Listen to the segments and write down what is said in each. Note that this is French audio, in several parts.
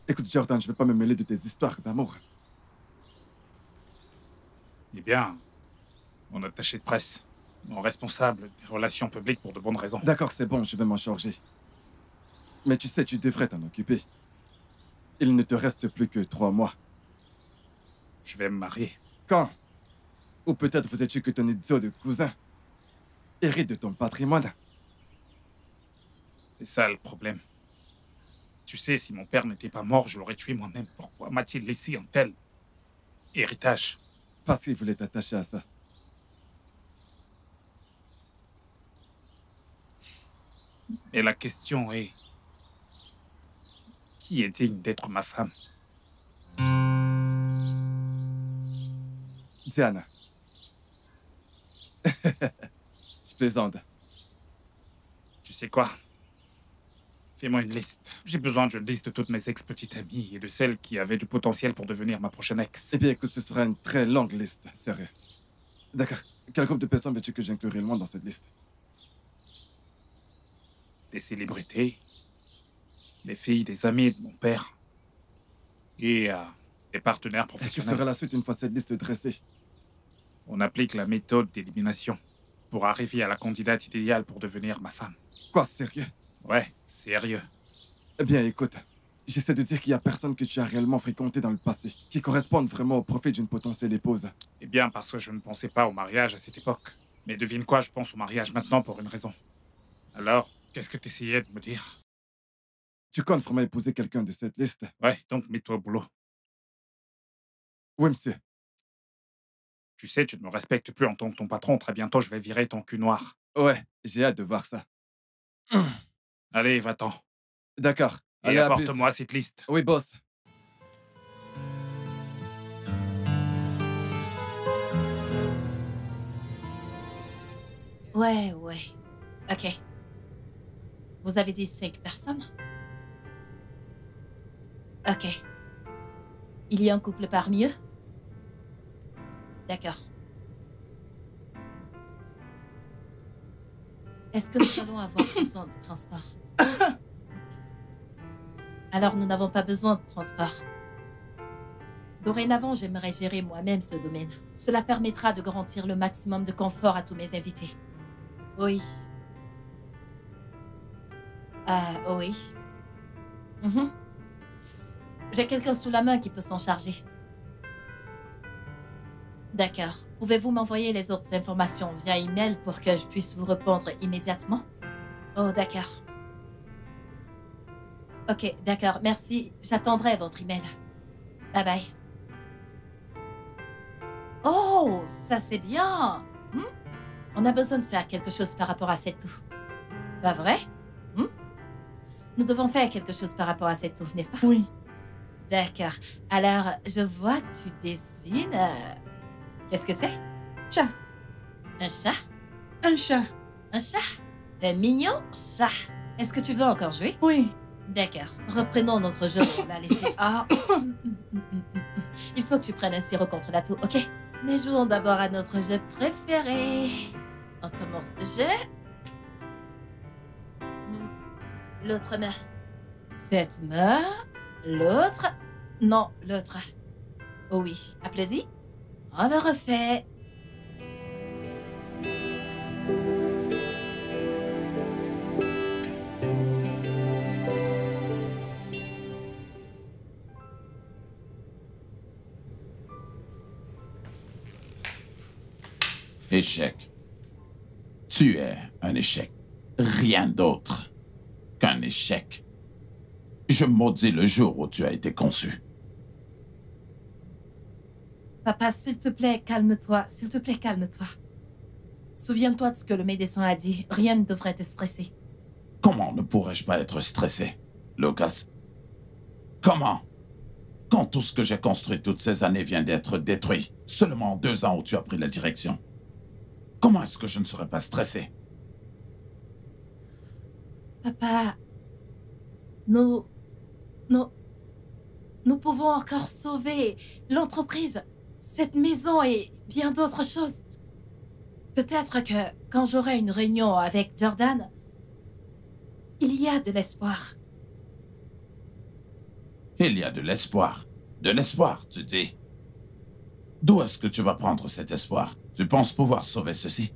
Écoute, Jordan, je veux pas me mêler de tes histoires d'amour. Eh bien, mon attaché de presse, mon responsable des relations publiques pour de bonnes raisons. D'accord, c'est bon, je vais m'en charger. Mais tu sais, tu devrais t'en occuper. Il ne te reste plus que 3 mois. Je vais me marier. Quand? Ou peut-être voudrais-tu que ton idiot de cousin hérite de ton patrimoine? C'est ça le problème. Tu sais, si mon père n'était pas mort, je l'aurais tué moi-même. Pourquoi m'a-t-il laissé un tel héritage? Parce qu'il voulait t'attacher à ça. Et la question est, qui est digne d'être ma femme? Diana. Je plaisante. Tu sais quoi? Fais-moi une liste. J'ai besoin d'une liste de toutes mes ex-petites amies et de celles qui avaient du potentiel pour devenir ma prochaine ex. Eh bien, écoute, ce sera une très longue liste, sérieux. D'accord. Quel groupe de personnes veux-tu que j'inclue réellement dans cette liste? Des célébrités, les filles des amis de mon père et des partenaires Que professionnels. sera la suite une fois cette liste dressée? On applique la méthode d'élimination pour arriver à la candidate idéale pour devenir ma femme. Quoi, sérieux? Ouais, sérieux. Eh bien, écoute, j'essaie de dire qu'il y a personne que tu as réellement fréquenté dans le passé, qui correspondent vraiment au profil d'une potentielle épouse. Eh bien, parce que je ne pensais pas au mariage à cette époque. Mais devine quoi, je pense au mariage maintenant pour une raison. Alors, qu'est-ce que tu essayais de me dire? Tu comptes vraiment épouser quelqu'un de cette liste? Ouais, donc mets-toi au boulot. Oui, monsieur. Tu sais, tu ne me respectes plus en tant que ton patron. Très bientôt, je vais virer ton cul noir. Ouais, j'ai hâte de voir ça. Allez, va-t'en. D'accord. Et Allez, à plus. apporte-moi cette liste. Oui, boss. Ouais, ouais. Ok. Vous avez dit 5 personnes? Ok. Il y a un couple parmi eux? D'accord. Est-ce que nous allons avoir besoin de transport? Alors, nous n'avons pas besoin de transport. Dorénavant, j'aimerais gérer moi-même ce domaine. Cela permettra de garantir le maximum de confort à tous mes invités. Oui. Oui. Mhm. J'ai quelqu'un sous la main qui peut s'en charger. D'accord. Pouvez-vous m'envoyer les autres informations via email pour que je puisse vous répondre immédiatement? Oh, d'accord. Ok, d'accord. Merci. J'attendrai votre email. Bye bye. Oh, ça c'est bien. Hmm? On a besoin de faire quelque chose par rapport à cette toux. Pas vrai? Hmm? Nous devons faire quelque chose par rapport à cette toux, n'est-ce pas? Oui. D'accord. Alors, je vois que tu dessines. Qu'est-ce que c'est? Chat. Un chat? Un chat. Un chat? Un mignon chat. Est-ce que tu veux encore jouer? Oui. D'accord. Reprenons notre jeu. On l'a laissé. Ah. Il faut que tu prennes un sirop contre la toux, ok? Mais jouons d'abord à notre jeu préféré. On commence le jeu. L'autre main. Cette main. L'autre. Non, l'autre. Oh oui. Applaudis. On le refait. Échec. Tu es un échec. Rien d'autre qu'un échec. Je maudis le jour où tu as été conçu. Papa, s'il te plaît, calme-toi. S'il te plaît, calme-toi. Souviens-toi de ce que le médecin a dit. Rien ne devrait te stresser. Comment ne pourrais-je pas être stressé, Lucas? Comment? Quand tout ce que j'ai construit toutes ces années vient d'être détruit, seulement en 2 ans où tu as pris la direction. Comment est-ce que je ne serais pas stressé? Papa, nous pouvons encore sauver l'entreprise, cette maison et bien d'autres choses. Peut-être que quand j'aurai une réunion avec Jordan, il y a de l'espoir. Il y a de l'espoir. De l'espoir, tu dis. D'où est-ce que tu vas prendre cet espoir? Tu penses pouvoir sauver ceci?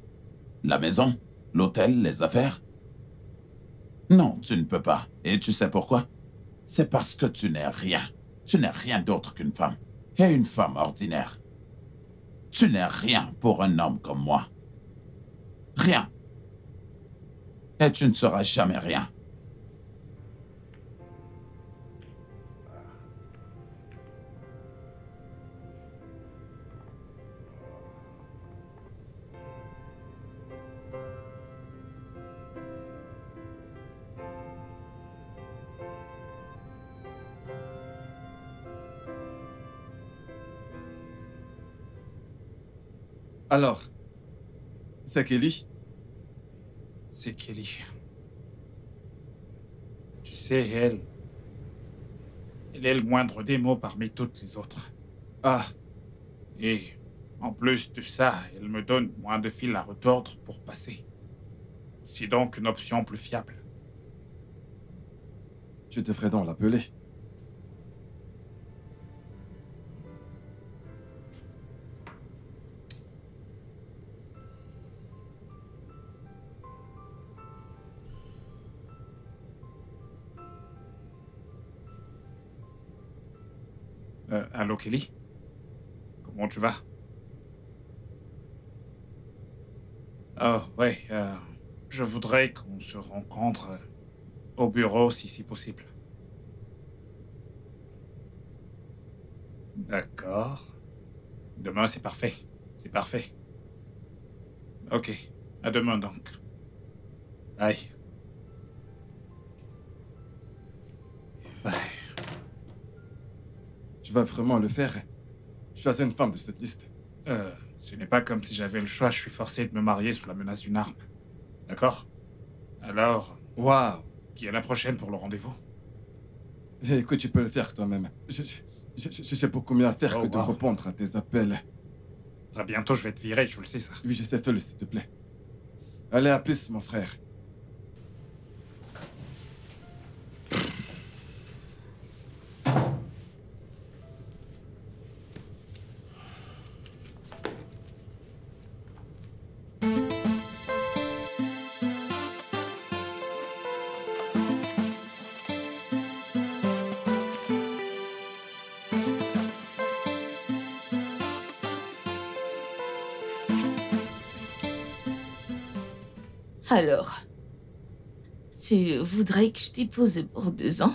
La maison? L'hôtel? Les affaires? Non, tu ne peux pas. Et tu sais pourquoi? C'est parce que tu n'es rien. Tu n'es rien d'autre qu'une femme. Et une femme ordinaire. Tu n'es rien pour un homme comme moi. Rien. Et tu ne seras jamais rien. Alors, c'est Kelly? C'est Kelly. Tu sais, elle est le moindre des mots parmi toutes les autres. Ah, Et en plus de ça, elle me donne moins de fil à retordre pour passer. C'est donc une option plus fiable. tu devrais donc l'appeler. Allô, Kelly? Comment tu vas? Oh, ouais, je voudrais qu'on se rencontre au bureau si c'est possible. D'accord. Demain, c'est parfait. C'est parfait. Ok, à demain donc. Bye. Bye. Tu vas vraiment le faire? Choisis une femme de cette liste. Ce n'est pas comme si j'avais le choix, je suis forcé de me marier sous la menace d'une arme. D'accord? Alors, Waouh! qui est la prochaine pour le rendez-vous? Écoute, tu peux le faire toi-même. J'ai beaucoup mieux à faire Oh, que de wow. répondre à tes appels. Très bientôt, je vais te virer, je le sais ça. Oui, je sais, fais-le, s'il te plaît. Allez, à plus, mon frère. Alors, tu voudrais que je t'épouse pour 2 ans?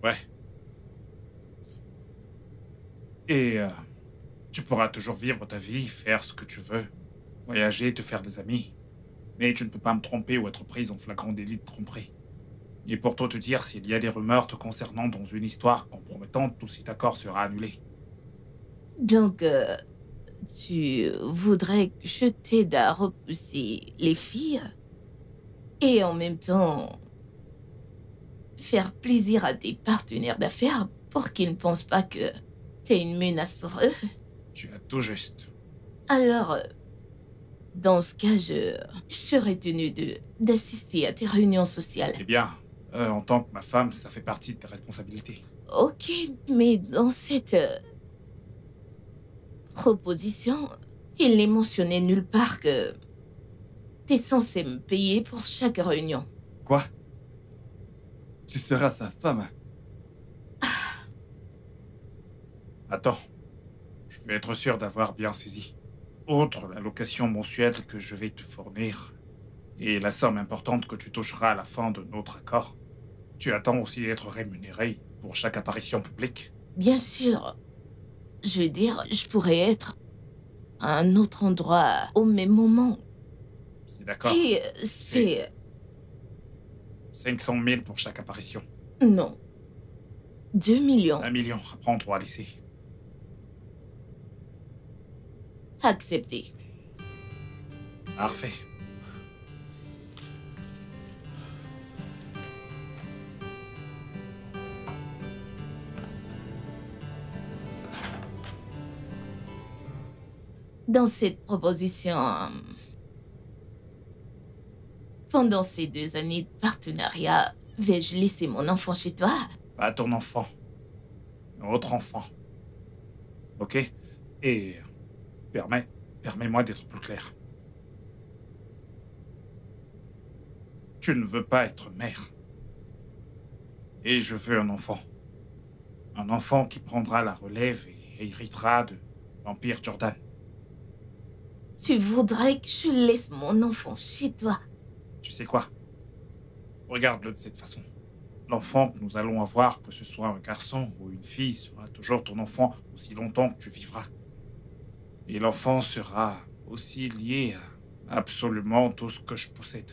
Ouais. Et tu pourras toujours vivre ta vie, faire ce que tu veux, voyager, te faire des amis. Mais tu ne peux pas me tromper ou être prise en flagrant délit de tromperie. Et pour tout te dire, s'il y a des rumeurs te concernant dans une histoire compromettante, tout cet accord sera annulé. Donc, tu voudrais que je t'aide à repousser les filles et en même temps faire plaisir à tes partenaires d'affaires pour qu'ils ne pensent pas que t'es une menace pour eux? Tu as tout juste. Alors, dans ce cas, je serais tenue d'assister à tes réunions sociales. Eh bien, en tant que ma femme, ça fait partie de tes responsabilités. Ok, mais dans cette proposition, il n'est mentionné nulle part que t'es censé me payer pour chaque réunion. Quoi? Tu seras sa femme? Attends, je vais être sûr d'avoir bien saisi. Outre la location mensuelle que je vais te fournir et la somme importante que tu toucheras à la fin de notre accord, tu attends aussi d'être rémunéré pour chaque apparition publique. Bien sûr, je veux dire, je pourrais être à un autre endroit au même moment. C'est d'accord. Et c'est... 500 000 pour chaque apparition. Non. 2 millions. 1 million à prendre ou à laisser. Accepté. Parfait. Dans cette proposition, pendant ces 2 années de partenariat, vais-je laisser mon enfant chez toi? Pas ton enfant. Notre enfant. Ok? Et permets-moi d'être plus clair. Tu ne veux pas être mère. Et je veux un enfant. Un enfant qui prendra la relève et héritera de l'Empire Jordan. Tu voudrais que je laisse mon enfant chez toi? Tu sais quoi? Regarde-le de cette façon. L'enfant que nous allons avoir, que ce soit un garçon ou une fille, sera toujours ton enfant aussi longtemps que tu vivras. Et l'enfant sera aussi lié à absolument tout ce que je possède.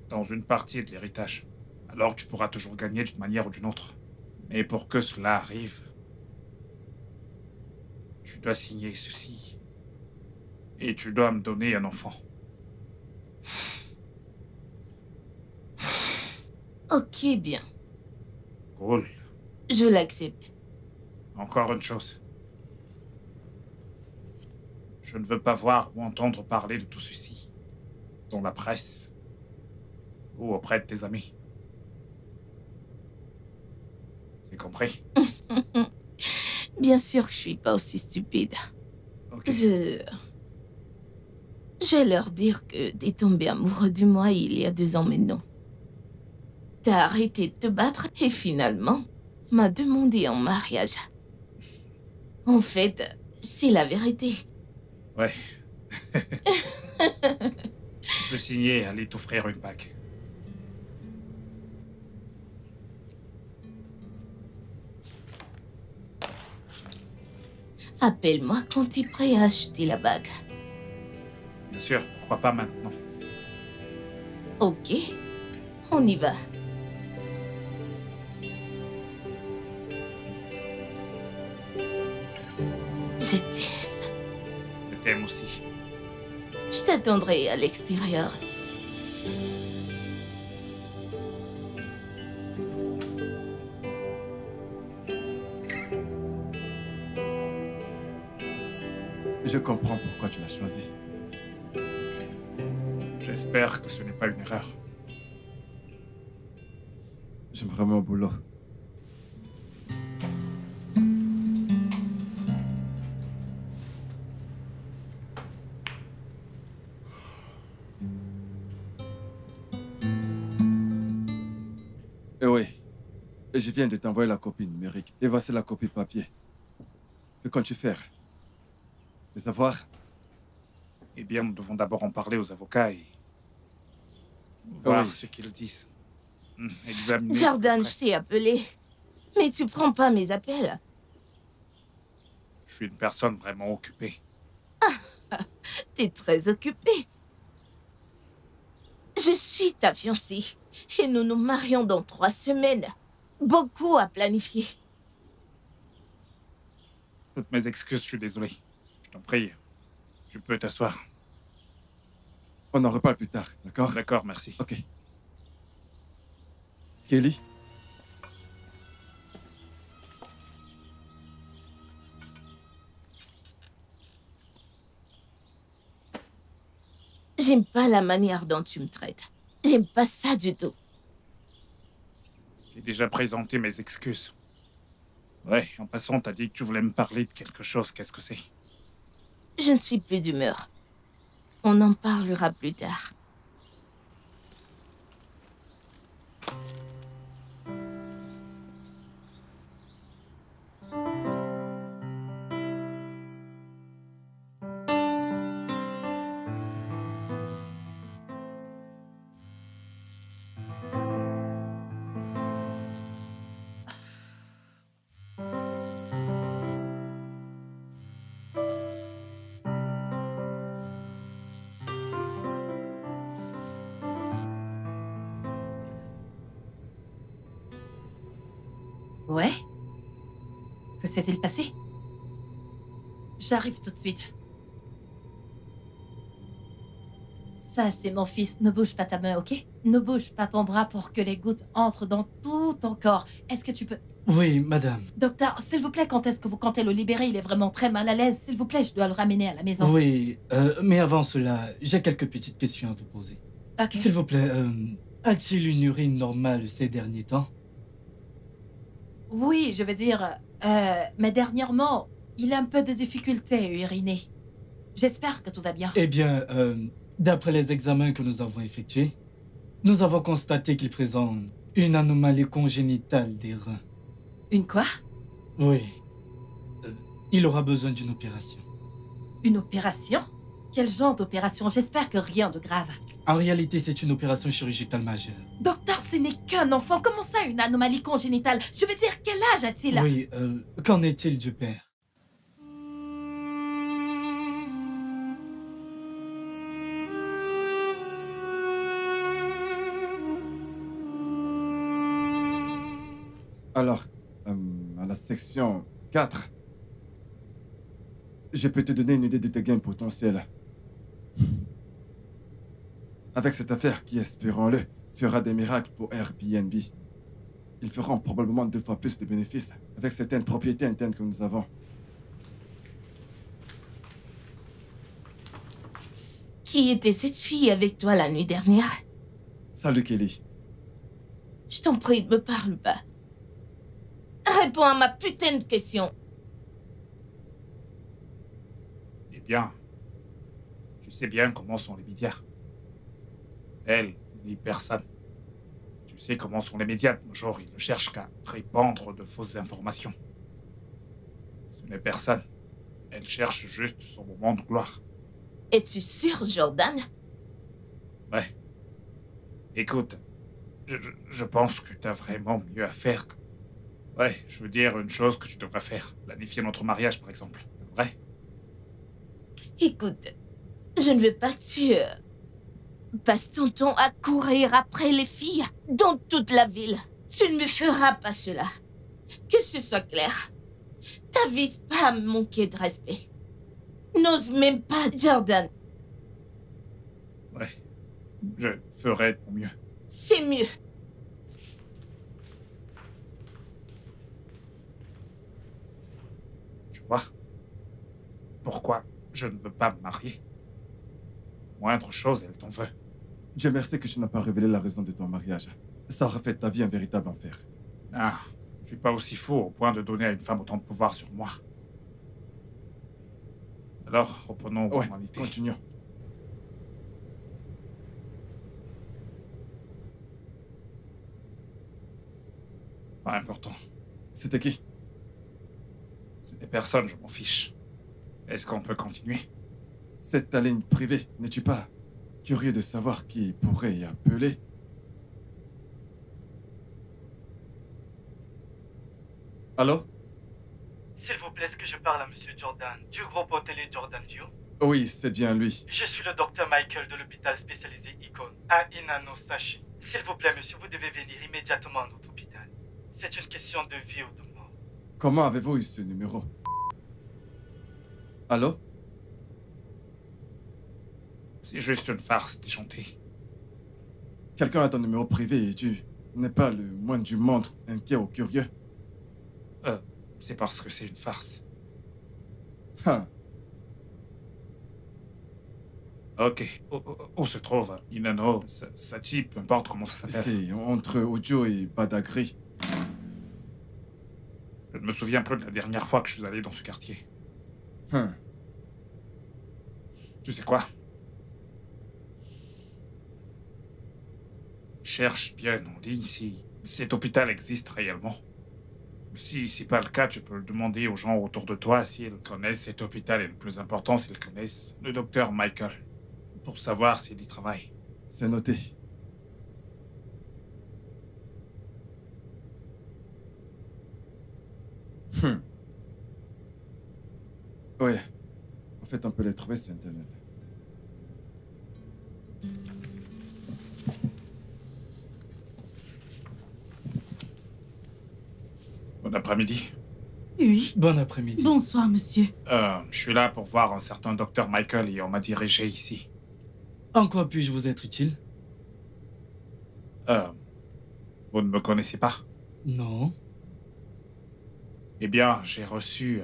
Dans une partie de l'héritage. Alors tu pourras toujours gagner d'une manière ou d'une autre. Mais pour que cela arrive, tu dois signer ceci. Et tu dois me donner un enfant. Ok, bien. Cool. Je l'accepte. Encore une chose. Je ne veux pas voir ou entendre parler de tout ceci. Dans la presse. Ou auprès de tes amis. C'est compris? Bien sûr que je suis pas aussi stupide. Ok. Je vais leur dire que t'es tombé amoureux de moi il y a 2 ans maintenant. T'as arrêté de te battre et finalement m'a demandé en mariage. En fait, c'est la vérité. Ouais. Je peux signer et aller t'offrir une bague. Appelle-moi quand t'es prêt à acheter la bague. Bien sûr, pourquoi pas maintenant? Ok, on y va. Je t'aime. Je t'aime aussi. Je t'attendrai à l'extérieur. Je comprends pourquoi tu l'as choisi. J'espère que ce n'est pas une erreur. Je me remets au boulot. Eh oui, je viens de t'envoyer la copie numérique. Et voici la copie papier. Que comptes-tu faire? Les avoir? Eh bien, nous devons d'abord en parler aux avocats et voir Oui. ce qu'ils disent. Examiner. Jordan, ce je t'ai appelé. Mais tu prends pas mes appels. Je suis une personne vraiment occupée. T'es très occupé. Je suis ta fiancée. Et nous nous marions dans 3 semaines. Beaucoup à planifier. Toutes mes excuses, je suis désolé. Je t'en prie. Tu peux t'asseoir. On en reparle plus tard, d'accord? D'accord, merci. Ok. Kelly? J'aime pas la manière dont tu me traites. J'aime pas ça du tout. J'ai déjà présenté mes excuses. Ouais, en passant, t'as dit que tu voulais me parler de quelque chose. Qu'est-ce que c'est? Je ne suis plus d'humeur. On en parlera plus tard. Ouais? Que s'est-il passé? J'arrive tout de suite. Ça, c'est mon fils. Ne bouge pas ta main, ok? Ne bouge pas ton bras pour que les gouttes entrent dans tout ton corps. Est-ce que tu peux... Oui, madame. Docteur, s'il vous plaît, quand est-ce que vous comptez le libérer? Il est vraiment très mal à l'aise. S'il vous plaît, je dois le ramener à la maison. Oui, mais avant cela, j'ai quelques petites questions à vous poser. Ok. S'il vous plaît, a-t-il une urine normale ces derniers temps? Oui, je veux dire... mais dernièrement, il a un peu de difficulté à uriner. J'espère que tout va bien. Eh bien, d'après les examens que nous avons effectués, nous avons constaté qu'il présente une anomalie congénitale des reins. Une quoi? Oui. Il aura besoin d'une opération. Une opération? Quel genre d'opération? J'espère que rien de grave. En réalité, c'est une opération chirurgicale majeure. Docteur, ce n'est qu'un enfant. Comment ça, une anomalie congénitale? Je veux dire, quel âge a-t-il? Oui, qu'en est-il du père? Alors, à la section 4, je peux te donner une idée de tes gains potentiels. Avec cette affaire qui, espérons-le, fera des miracles pour Airbnb. Ils feront probablement 2 fois plus de bénéfices avec certaines propriétés internes que nous avons. Qui était cette fille avec toi la nuit dernière? Salut Kelly. Je t'en prie, ne me parle pas. Réponds à ma putain de question. Eh bien, tu sais bien comment sont les médias. Elle, ni personne. Tu sais comment sont les médias. Genre, ils ne cherchent qu'à répandre de fausses informations. Ce n'est personne. Elle cherche juste son moment de gloire. Es-tu sûr, Jordan? Ouais. Écoute, je pense que t'as vraiment mieux à faire. Ouais, je veux dire une chose que tu devrais faire. Planifier notre mariage, par exemple. Vrai? Écoute, je ne veux pas que tu passes ton temps à courir après les filles dans toute la ville. Tu ne me feras pas cela. Que ce soit clair. T'avises pas à me manquer de respect. N'ose même pas, Jordan. Ouais. Je ferai de mon mieux. C'est mieux. Tu vois? Pourquoi je ne veux pas me marier? Moindre chose, elle t'en veut. Dieu merci que tu n'as pas révélé la raison de ton mariage. Ça aurait fait de ta vie un véritable enfer. Ah, je suis pas aussi fou au point de donner à une femme autant de pouvoir sur moi. Alors, reprenons aux Ouais, formalités. continuons. Pas important. C'était qui? Ce n'est personne, je m'en fiche. Est-ce qu'on peut continuer? C'est ta ligne privée, n'es-tu pas curieux de savoir qui pourrait y appeler? Allô? S'il vous plaît, est-ce que je parle à Monsieur Jordan, du groupe hôtelier Jordan View? Oui, c'est bien lui. Je suis le docteur Michael de l'hôpital spécialisé Icon, à Inano-Sachi. S'il vous plaît, monsieur, vous devez venir immédiatement à notre hôpital. C'est une question de vie ou de mort. Comment avez-vous eu ce numéro? Allô? C'est juste une farce déchantée. Quelqu'un a ton numéro privé et tu n'es pas le moins du monde inquiet ou curieux? C'est parce que c'est une farce. Hein. Ok. Où se trouve Inano, Sachi, peu importe comment ça s'appelle. C'est entre Ojo et Badagry. Je me souviens peu de la dernière fois que je suis allé dans ce quartier. Hein. Tu sais quoi? Cherche bien en ligne si cet hôpital existe réellement. Si c'est pas le cas, tu peux le demander aux gens autour de toi s'ils connaissent cet hôpital et le plus important, s'ils connaissent le docteur Michael. Pour savoir s'il y travaille. C'est noté. Ouais. En fait, on peut les trouver sur Internet. Bon après-midi. Oui. Bon après-midi. Bonsoir, monsieur. Je suis là pour voir un certain docteur Michael et on m'a dirigé ici. En quoi puis-je vous être utile? Vous ne me connaissez pas? Non. Eh bien, j'ai reçu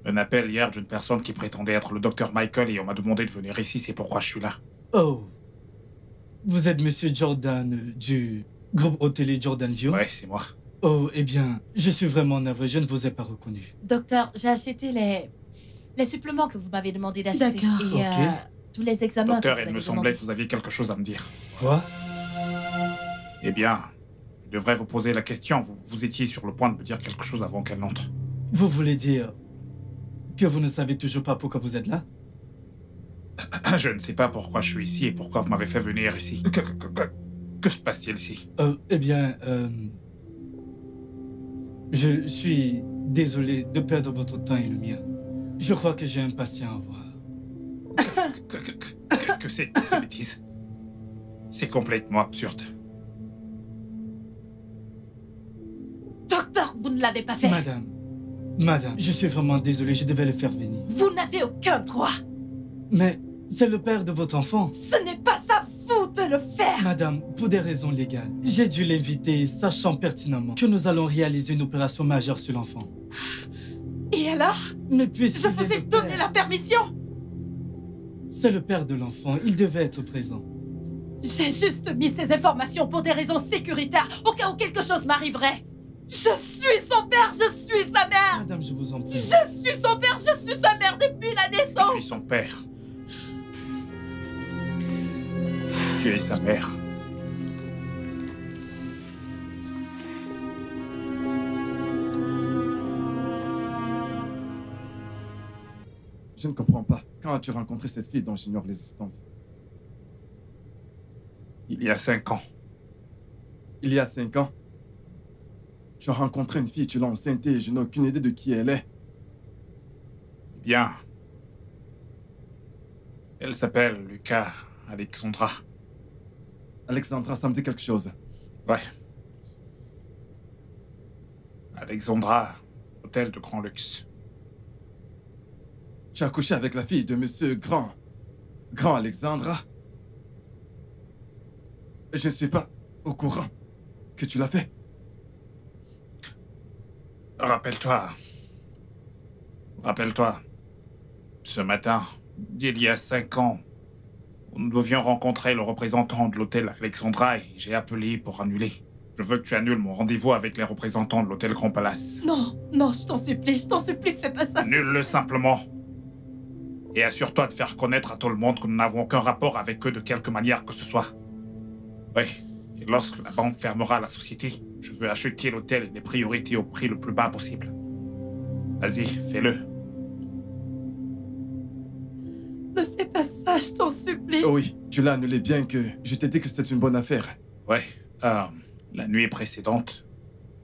un appel hier d'une personne qui prétendait être le docteur Michael et on m'a demandé de venir ici, c'est pourquoi je suis là. Oh. Vous êtes monsieur Jordan du groupe hôtelier Jordan View? Ouais, c'est moi. Oh, eh bien, je suis vraiment navré, je ne vous ai pas reconnu. Docteur, j'ai acheté les suppléments que vous m'avez demandé d'acheter. D'accord. Et Ok. tous les examens Docteur, que il vous me avez semblait demandés. que vous aviez quelque chose à me dire. Quoi? Eh bien, je devrais vous poser la question. Vous étiez sur le point de me dire quelque chose avant qu'elle n'entre. Vous voulez dire que vous ne savez toujours pas pourquoi vous êtes là? Je ne sais pas pourquoi je suis ici et pourquoi vous m'avez fait venir ici. Que se passe-t-il ici? Eh bien, je suis désolé de perdre votre temps et le mien. Je crois que j'ai un patient à voir. Qu'est-ce que c'est que ces bêtises? C'est complètement absurde. Docteur, vous ne l'avez pas fait. Madame, je suis vraiment désolé, je devais le faire venir. Vous n'avez aucun droit. Mais c'est le père de votre enfant. Ce n'est pas à vous de le faire. Madame, pour des raisons légales, j'ai dû l'inviter, sachant pertinemment que nous allons réaliser une opération majeure sur l'enfant. Et alors? Mais puisqu'il Je vous est ai le donné père- la permission. C'est le père de l'enfant, il devait être présent. J'ai juste mis ces informations pour des raisons sécuritaires, au cas où quelque chose m'arriverait. Je suis son père, je suis sa mère. Madame, je vous en prie. Je suis son père, je suis sa mère depuis la Je naissance. suis son père. Tu es sa mère. Je ne comprends pas. Quand as-tu rencontré cette fille dont j'ignore l'existence? Il y a 5 ans. Il y a 5 ans? Tu as rencontré une fille, tu l'as enceintée et je n'ai aucune idée de qui elle est. Eh bien, elle s'appelle Lucas Alexandra. Alexandra, ça me dit quelque chose. Ouais. Alexandra, hôtel de grand luxe. Tu as couché avec la fille de monsieur Grand Alexandra? Je ne suis pas au courant que tu l'as fait. Rappelle-toi, ce matin, d'il y a 5 ans, nous devions rencontrer le représentant de l'hôtel Alexandra et j'ai appelé pour annuler. Je veux que tu annules mon rendez-vous avec les représentants de l'hôtel Grand Palace. Non, non, je t'en supplie, fais pas ça. Annule-le simplement. Et assure-toi de faire connaître à tout le monde que nous n'avons aucun rapport avec eux de quelque manière que ce soit. Oui, et lorsque la banque fermera la société, je veux acheter l'hôtel et les priorités au prix le plus bas possible. Vas-y, fais-le. Ne fais pas ça, je t'en supplie. Oh oui, tu l'as annulé bien que je t'ai dit que c'était une bonne affaire. Ouais, la nuit précédente,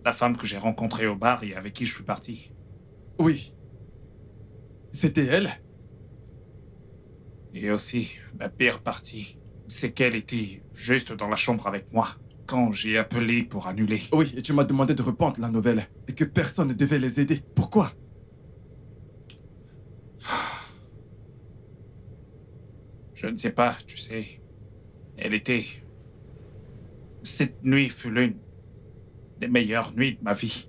la femme que j'ai rencontrée au bar et avec qui je suis parti. Oui. C'était elle? Et aussi, la pire partie, c'est qu'elle était juste dans la chambre avec moi quand j'ai appelé pour annuler. Oui, et tu m'as demandé de répandre la nouvelle et que personne ne devait les aider. Pourquoi? Je ne sais pas, tu sais. Elle était... Cette nuit fut l'une des meilleures nuits de ma vie.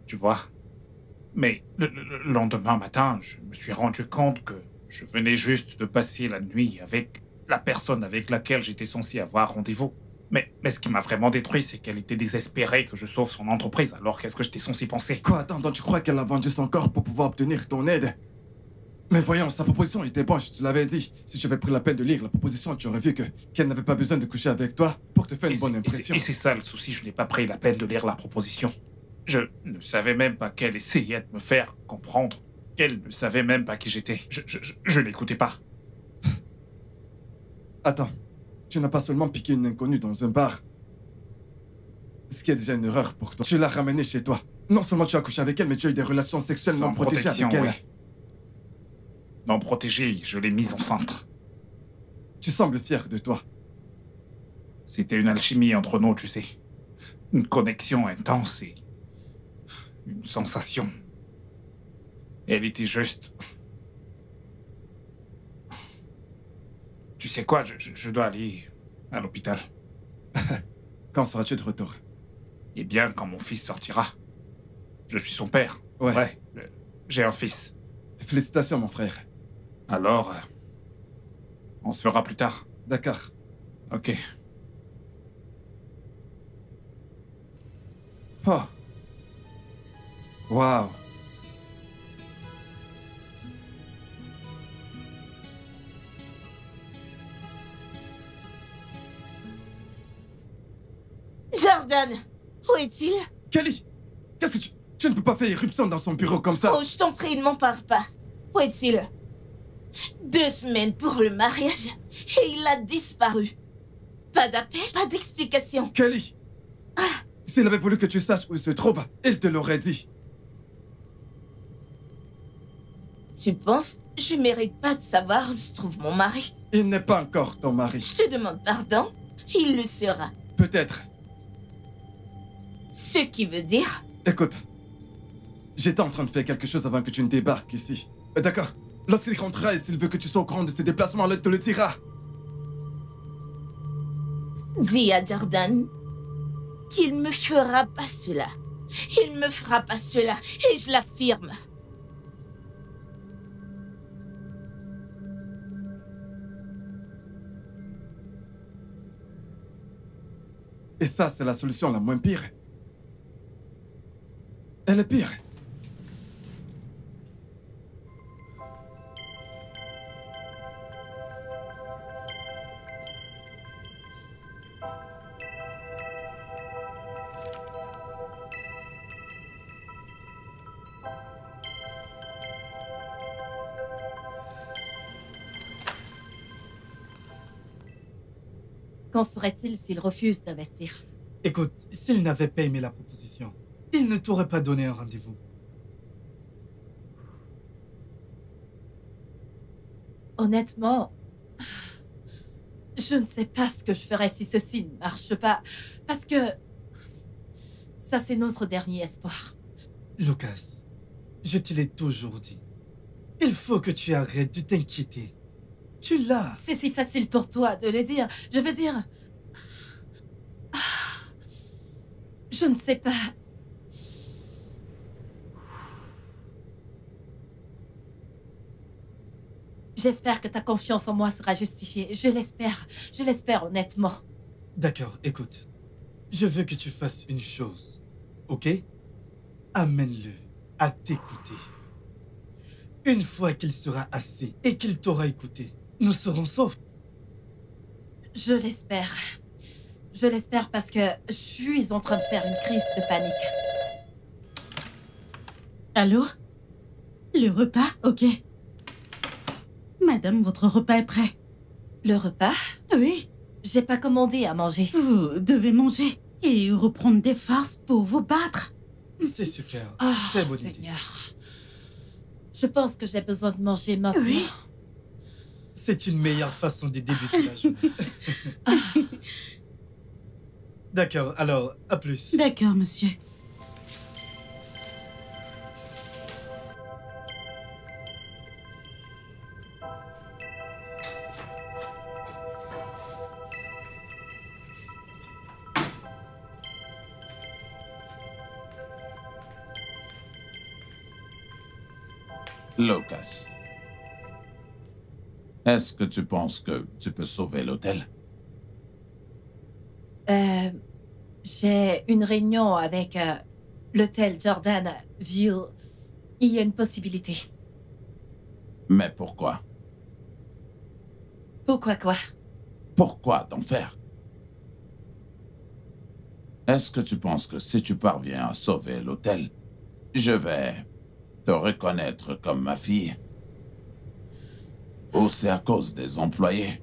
Tu vois. Mais le lendemain matin, je me suis rendu compte que je venais juste de passer la nuit avec la personne avec laquelle j'étais censé avoir rendez-vous. Mais ce qui m'a vraiment détruit, c'est qu'elle était désespérée que je sauve son entreprise. Alors qu'est-ce que j'étais censé penser? Quoi, attends, donc tu crois qu'elle a vendu son corps pour pouvoir obtenir ton aide? Mais voyons, sa proposition était bonne, je te l'avais dit. Si j'avais pris la peine de lire la proposition, tu aurais vu qu'elle n'avait pas besoin de coucher avec toi pour te faire une bonne impression. Et c'est ça le souci, je n'ai pas pris la peine de lire la proposition. Je ne savais même pas qu'elle essayait de me faire comprendre qu'elle ne savait même pas qui j'étais. Je n'écoutais pas. Attends, tu n'as pas seulement piqué une inconnue dans un bar. Ce qui est déjà une erreur pour toi. Tu l'as ramenée chez toi. Non seulement tu as couché avec elle, mais tu as eu des relations sexuelles non protégées avec elle. Oui. Non protégée, je l'ai mise enceinte. Tu sembles fier de toi. C'était une alchimie entre nous, tu sais. Une connexion intense et une sensation. Elle était juste... Tu sais quoi, je dois aller à l'hôpital. Quand seras-tu de retour? Eh bien, quand mon fils sortira. Je suis son père. Ouais. J'ai un fils. Félicitations, mon frère. Alors, on se fera plus tard. D'accord. Ok. Oh. Waouh. Jordan, où est-il? Kelly, qu'est-ce que tu... Tu ne peux pas faire irruption dans son bureau comme ça. Oh, je t'en prie, ne m'en parle pas. Où est-il? 2 semaines pour le mariage et il a disparu. Pas d'appel, pas d'explication. Kelly, s'il avait voulu que tu saches où il se trouve, il te l'aurait dit. Tu penses que je mérite pas de savoir où se trouve mon mari? Il n'est pas encore ton mari. Je te demande pardon, il le sera. Peut-être. Ce qui veut dire... Écoute, j'étais en train de faire quelque chose avant que tu ne débarques ici. D'accord. Lorsqu'il rentrera et s'il veut que tu sois au courant de ses déplacements, il te le dira. Dis à Jordan qu'il me fera pas cela. Il me fera pas cela, et je l'affirme. Et ça, c'est la solution la moins pire. Elle est pire. Qu'en serait-il s'il refuse d'investir? Écoute, s'il n'avait pas aimé la proposition, il ne t'aurait pas donné un rendez-vous. Honnêtement, je ne sais pas ce que je ferais si ceci ne marche pas. Parce que ça, c'est notre dernier espoir. Lucas, je te l'ai toujours dit. Il faut que tu arrêtes de t'inquiéter. Tu l'as. C'est si facile pour toi de le dire. Je veux dire... Je ne sais pas. J'espère que ta confiance en moi sera justifiée. Je l'espère. Je l'espère honnêtement. D'accord, écoute. Je veux que tu fasses une chose, ok? Amène-le à t'écouter. Une fois qu'il sera assis et qu'il t'aura écouté, nous serons saufs. Je l'espère. Je l'espère parce que je suis en train de faire une crise de panique. Allô? Le repas? Ok. Madame, votre repas est prêt. Le repas? Oui, J'ai pas commandé à manger. vous devez manger et reprendre des forces pour vous battre. C'est super. Oh, Très bonne idée. Seigneur. Je pense que j'ai besoin de manger maintenant. Oui. C'est une meilleure façon de débuter la journée. D'accord, alors, à plus. D'accord, monsieur. Lucas, est-ce que tu penses que tu peux sauver l'hôtel? J'ai une réunion avec l'hôtel Jordan View. Il y a une possibilité. Mais pourquoi? Pourquoi quoi? Pourquoi t'en faire? Est-ce que tu penses que si tu parviens à sauver l'hôtel, je vais te reconnaître comme ma fille? Ou c'est à cause des employés?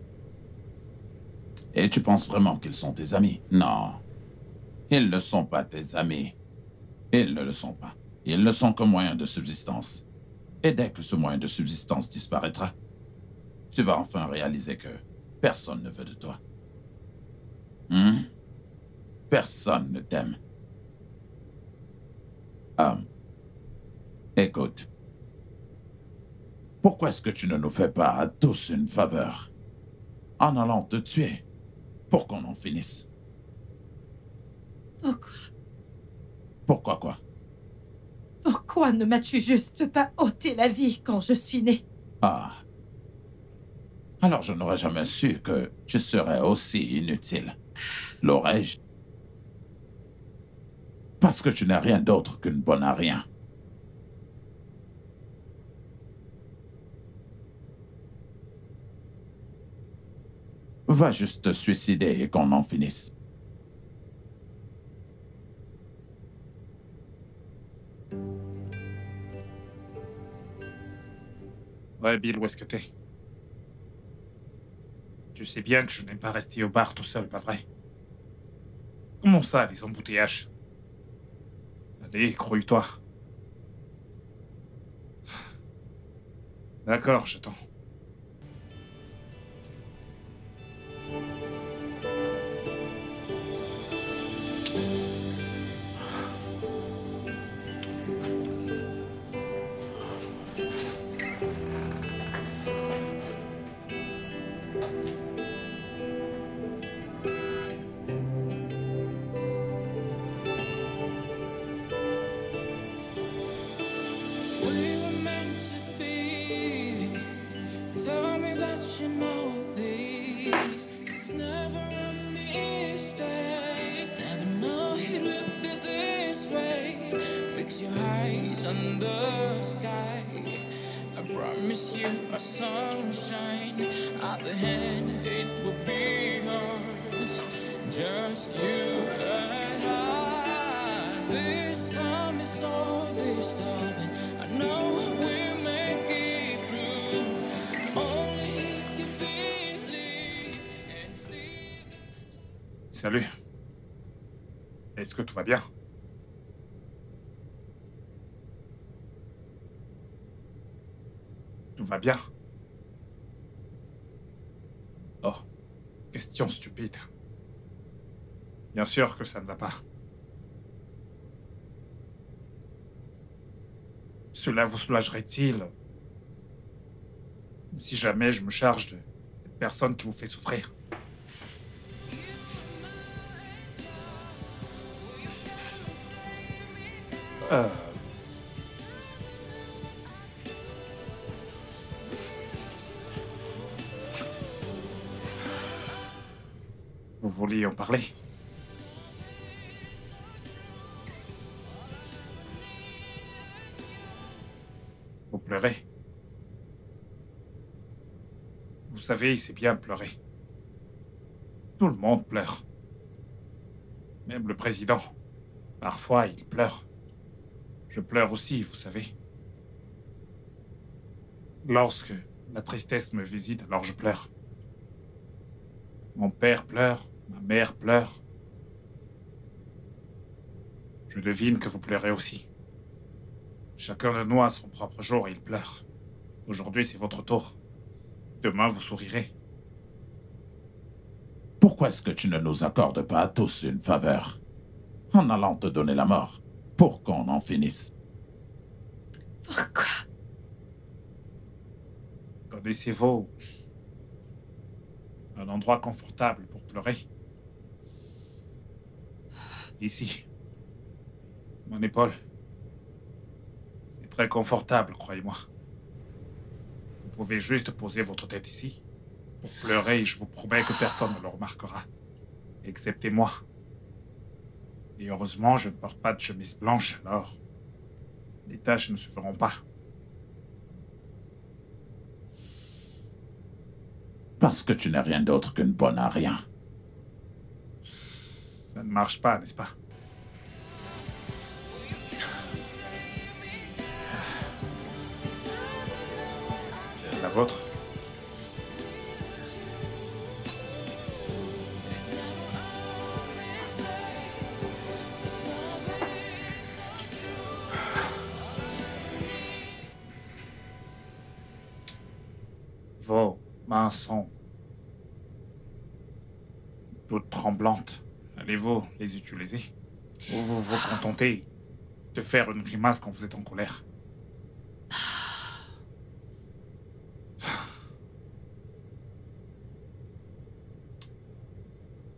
Et tu penses vraiment qu'ils sont tes amis? Non. Ils ne sont pas tes amis. Ils ne le sont pas. Ils ne sont qu'un moyen de subsistance. Et dès que ce moyen de subsistance disparaîtra, tu vas enfin réaliser que personne ne veut de toi. Personne ne t'aime. Écoute. Pourquoi est-ce que tu ne nous fais pas à tous une faveur en allant te tuer pour qu'on en finisse? Pourquoi? Pourquoi quoi? Pourquoi ne m'as-tu juste pas ôté la vie quand je suis née? Ah. Alors je n'aurais jamais su que tu serais aussi inutile. L'aurais-je? Parce que tu n'es rien d'autre qu'une bonne à rien. Va juste te suicider et qu'on en finisse. Ouais, Bill, où est-ce que t'es? Tu sais bien que je n'aime pas rester au bar tout seul, pas vrai? Comment ça, les embouteillages? Allez, grouille-toi. D'accord, j'attends. Salut. Est-ce que tout va bien? Tout va bien? Oh, question stupide. Bien sûr que ça ne va pas. Cela vous soulagerait-il si jamais je me charge de cette personne qui vous fait souffrir? Vous vouliez en parler? Vous pleurez? Vous savez, c'est bien pleurer. Tout le monde pleure. Même le président. Parfois, il pleure. Je pleure aussi, vous savez. Lorsque la tristesse me visite, alors je pleure. Mon père pleure, ma mère pleure. Je devine que vous pleurez aussi. Chacun de nous a son propre jour et il pleure. Aujourd'hui, c'est votre tour. Demain, vous sourirez. Pourquoi est-ce que tu ne nous accordes pas à tous une faveur? En allant te donner la mort, pour qu'on en finisse. Pourquoi? Connaissez-vous un endroit confortable pour pleurer? Ici. Mon épaule. C'est très confortable, croyez-moi. Vous pouvez juste poser votre tête ici pour pleurer et je vous promets que personne ne le remarquera. Excepté moi. Et heureusement, je ne porte pas de chemise blanche, alors les taches ne se feront pas. Parce que tu n'es rien d'autre qu'une bonne à rien. Ça ne marche pas, n'est-ce pas? La vôtre? Vos mains sont toutes tremblantes. Allez-vous les utiliser? Ou vous vous contentez de faire une grimace quand vous êtes en colère?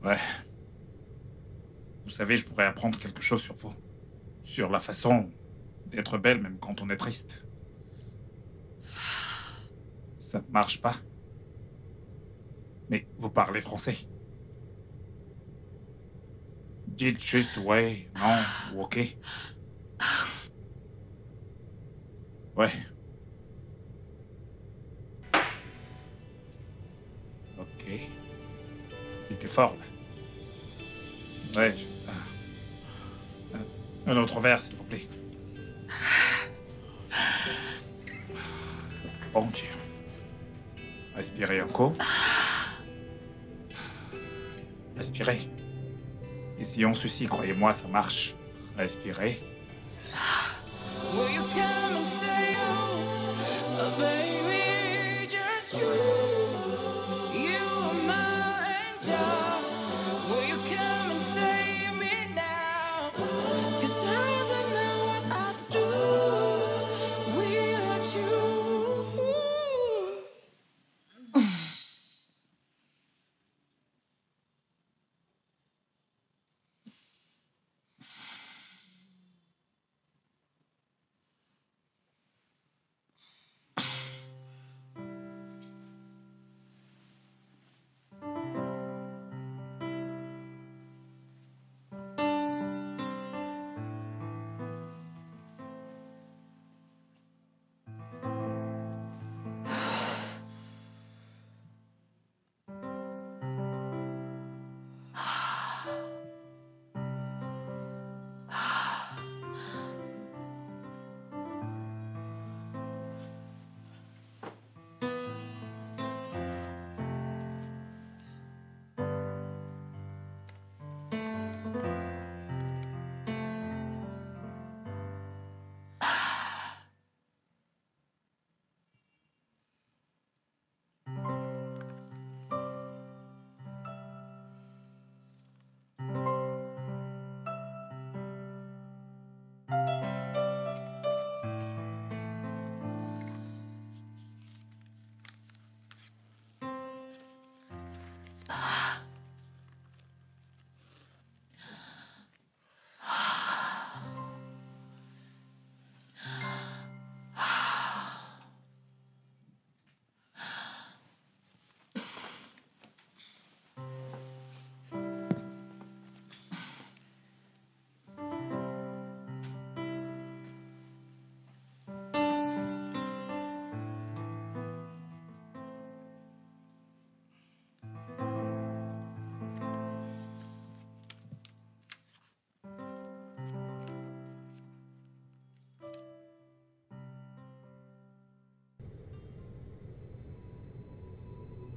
Ouais. Vous savez, je pourrais apprendre quelque chose sur vous. Sur la façon d'être belle même quand on est triste. Ça ne marche pas. Mais vous parlez français. Dites juste ouais, non ou ok. Ouais. Ok. C'était fort, là. Ouais. Un autre verre, s'il vous plaît. Bon Dieu. Respirez encore. Respirez. Et si on suicide, croyez-moi, ça marche. Respirez. Will you come and say, oh, baby, just you? You are my angel. Will you come and save me now? 'Cause I don't know what I'd do without you.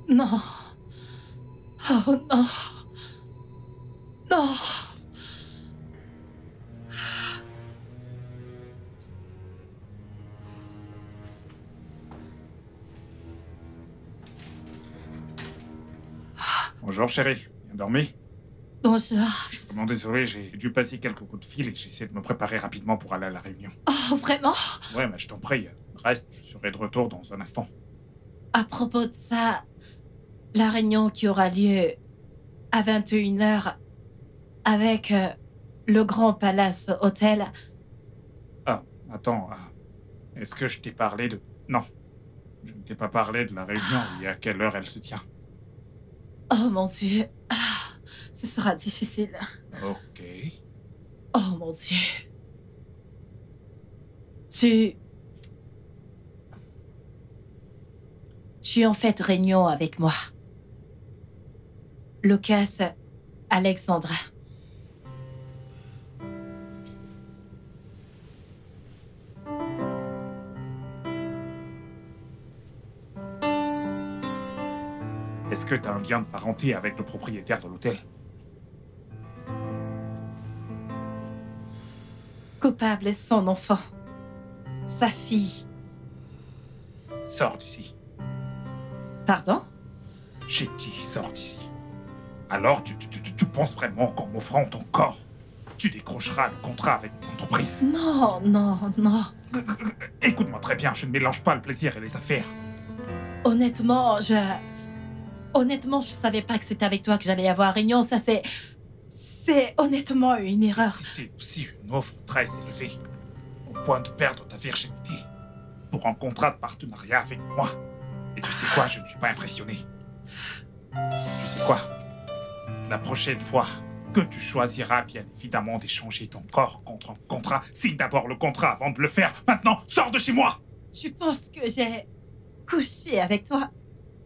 Non. Oh non. Non. Bonjour, chérie. Bien dormi? Bonjour. Je suis vraiment désolé, j'ai dû passer quelques coups de fil et j'essaie de me préparer rapidement pour aller à la réunion. Oh, vraiment? Ouais, mais je t'en prie. Reste, je serai de retour dans un instant. À propos de ça, la réunion qui aura lieu à 21h avec le Grand Palace Hôtel. Ah, attends. Est-ce que je t'ai parlé de... Non. Je ne t'ai pas parlé de la réunion et à quelle heure elle se tient. Oh mon Dieu. Ah, ce sera difficile. Ok. Oh mon Dieu. Tu en fais réunion avec moi. Lucas, Alexandra. Est-ce que t'as un lien de parenté avec le propriétaire de l'hôtel? Coupable est son enfant. Sa fille. Sors d'ici. Pardon? J'ai dit, sors d'ici. Alors, tu penses vraiment qu'en m'offrant ton corps, tu décrocheras le contrat avec mon entreprise? Non, non, non. Écoute-moi très bien, je ne mélange pas le plaisir et les affaires. Honnêtement, je savais pas que c'était avec toi que j'allais avoir réunion. Ça, c'est honnêtement une erreur. C'était aussi une offre très élevée, au point de perdre ta virginité, pour un contrat de partenariat avec moi. Et tu sais quoi, je ne suis pas impressionné. Tu sais quoi? La prochaine fois, que tu choisiras bien évidemment d'échanger ton corps contre un contrat. Signe d'abord le contrat avant de le faire. Maintenant, sors de chez moi! Tu penses que j'ai couché avec toi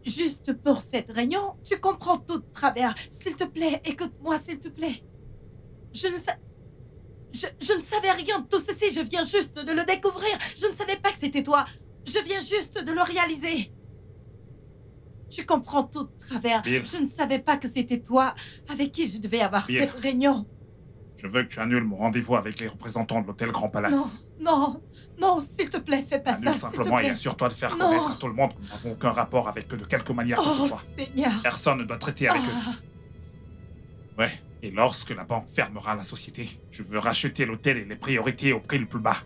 juste pour cette réunion? Tu comprends tout de travers. S'il te plaît, écoute-moi, s'il te plaît. Je ne savais rien de tout ceci. Je viens juste de le découvrir. Je ne savais pas que c'était toi. Je viens juste de le réaliser. Tu comprends tout de travers. Bill. Je ne savais pas que c'était toi avec qui je devais avoir Bill. cette réunion. Je veux que tu annules mon rendez-vous avec les représentants de l'hôtel Grand Palace. Non, non, non, s'il te plaît, fais pas Annule ça, s'il te simplement et plaît. assure-toi de faire Non. connaître à tout le monde que nous n'avons aucun rapport avec eux de quelque manière que ce Oh, soit. Seigneur. Personne ne doit traiter avec Ah. eux. Ouais, et lorsque la banque fermera la société, je veux racheter l'hôtel et les priorités au prix le plus bas.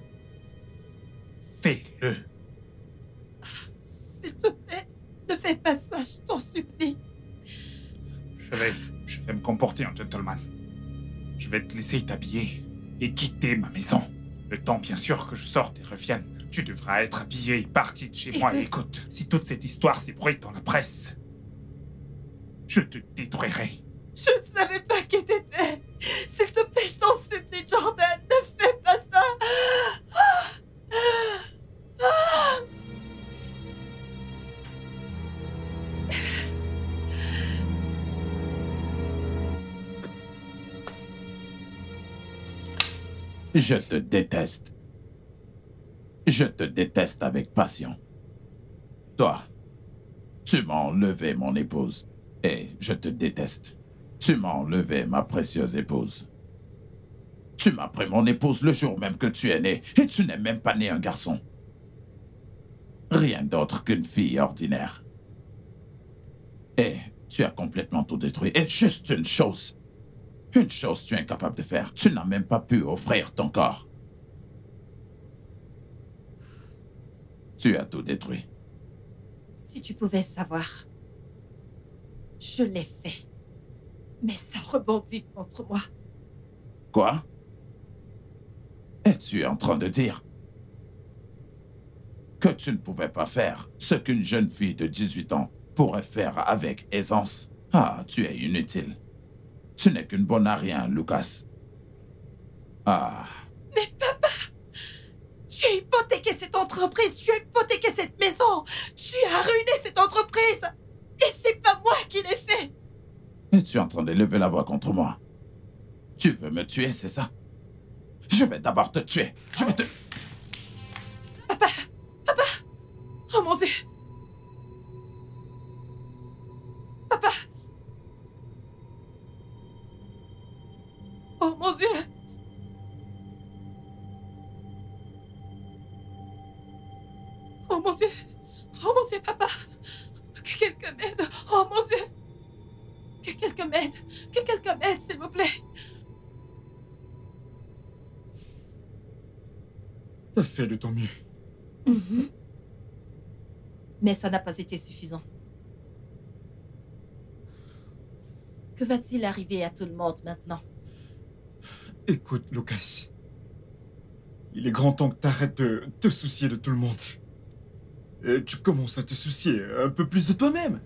Fais-le. S'il te plaît, ne fais pas ça, je t'en supplie. Je vais me comporter en gentleman. Je vais te laisser t'habiller et quitter ma maison. Le temps, bien sûr, que je sorte et revienne. Tu devras être habillé et parti de chez moi. Et écoute, si toute cette histoire s'ébruite dans la presse, je te détruirai. Je ne savais pas qui t'étais. S'il te plaît, je t'en supplie, Jordan, ne fais pas ça. Je te déteste. Je te déteste avec passion. Toi, tu m'as enlevé mon épouse. Et je te déteste. Tu m'as enlevé ma précieuse épouse. Tu m'as pris mon épouse le jour même que tu es né. Et tu n'es même pas né un garçon. Rien d'autre qu'une fille ordinaire. Et tu as complètement tout détruit. Et juste une chose tu es incapable de faire. Tu n'as même pas pu offrir ton corps. Tu as tout détruit. Si tu pouvais savoir, je l'ai fait. Mais ça rebondit contre moi. Quoi? Es-tu en train de dire que tu ne pouvais pas faire ce qu'une jeune fille de 18 ans pourrait faire avec aisance? Ah, tu es inutile. Tu n'es qu'une bonne à rien, Lucas. Ah. Mais papa, tu as hypothéqué cette entreprise, tu as hypothéqué cette maison, tu as ruiné cette entreprise. Et c'est pas moi qui l'ai fait. Es-tu en train de lever la voix contre moi? Tu veux me tuer, c'est ça? Je vais d'abord te tuer. Je vais te... Papa, oh mon Dieu. Papa. Oh mon Dieu. Oh mon Dieu. Oh mon Dieu, papa. Que quelqu'un m'aide. Oh mon Dieu. Que quelqu'un m'aide. Que quelqu'un m'aide, s'il vous plaît. T'as fait de ton mieux. Mais ça n'a pas été suffisant. Que va-t-il arriver à tout le monde maintenant? Écoute, Lucas. Il est grand temps que t'arrêtes de te soucier de tout le monde. Et tu commences à te soucier un peu plus de toi-même.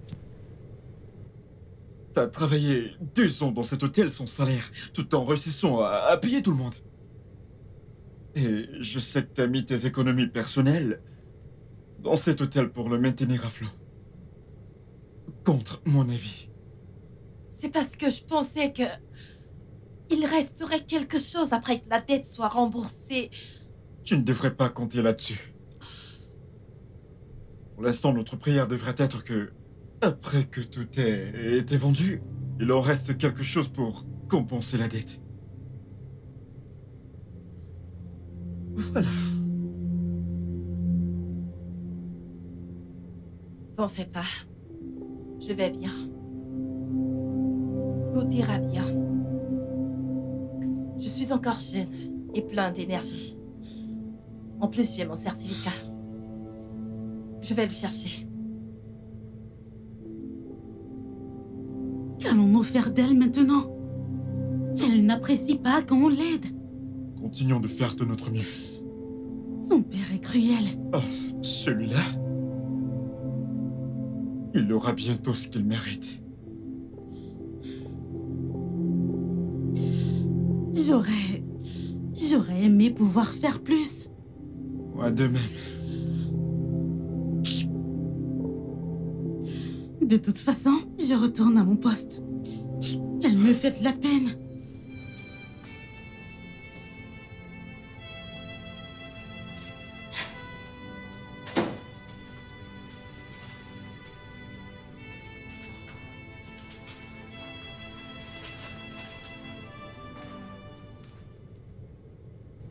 T'as travaillé 2 ans dans cet hôtel sans salaire, tout en réussissant à payer tout le monde. Et je sais que t'as mis tes économies personnelles dans cet hôtel pour le maintenir à flot. Contre mon avis. C'est parce que je pensais que... il resterait quelque chose après que la dette soit remboursée. Tu ne devrais pas compter là-dessus. Pour l'instant, notre prière devrait être que, après que tout ait été vendu, il en reste quelque chose pour compenser la dette. Voilà. T'en fais pas. Je vais bien. Tout ira bien. Je suis encore jeune et plein d'énergie. En plus, j'ai mon certificat. Je vais le chercher. Qu'allons-nous faire d'elle maintenant? Elle n'apprécie pas quand on l'aide. Continuons de faire de notre mieux. Son père est cruel. Oh, celui-là, il aura bientôt ce qu'il mérite. J'aurais aimé pouvoir faire plus. Moi de même. De toute façon, je retourne à mon poste. Elle me fait de la peine.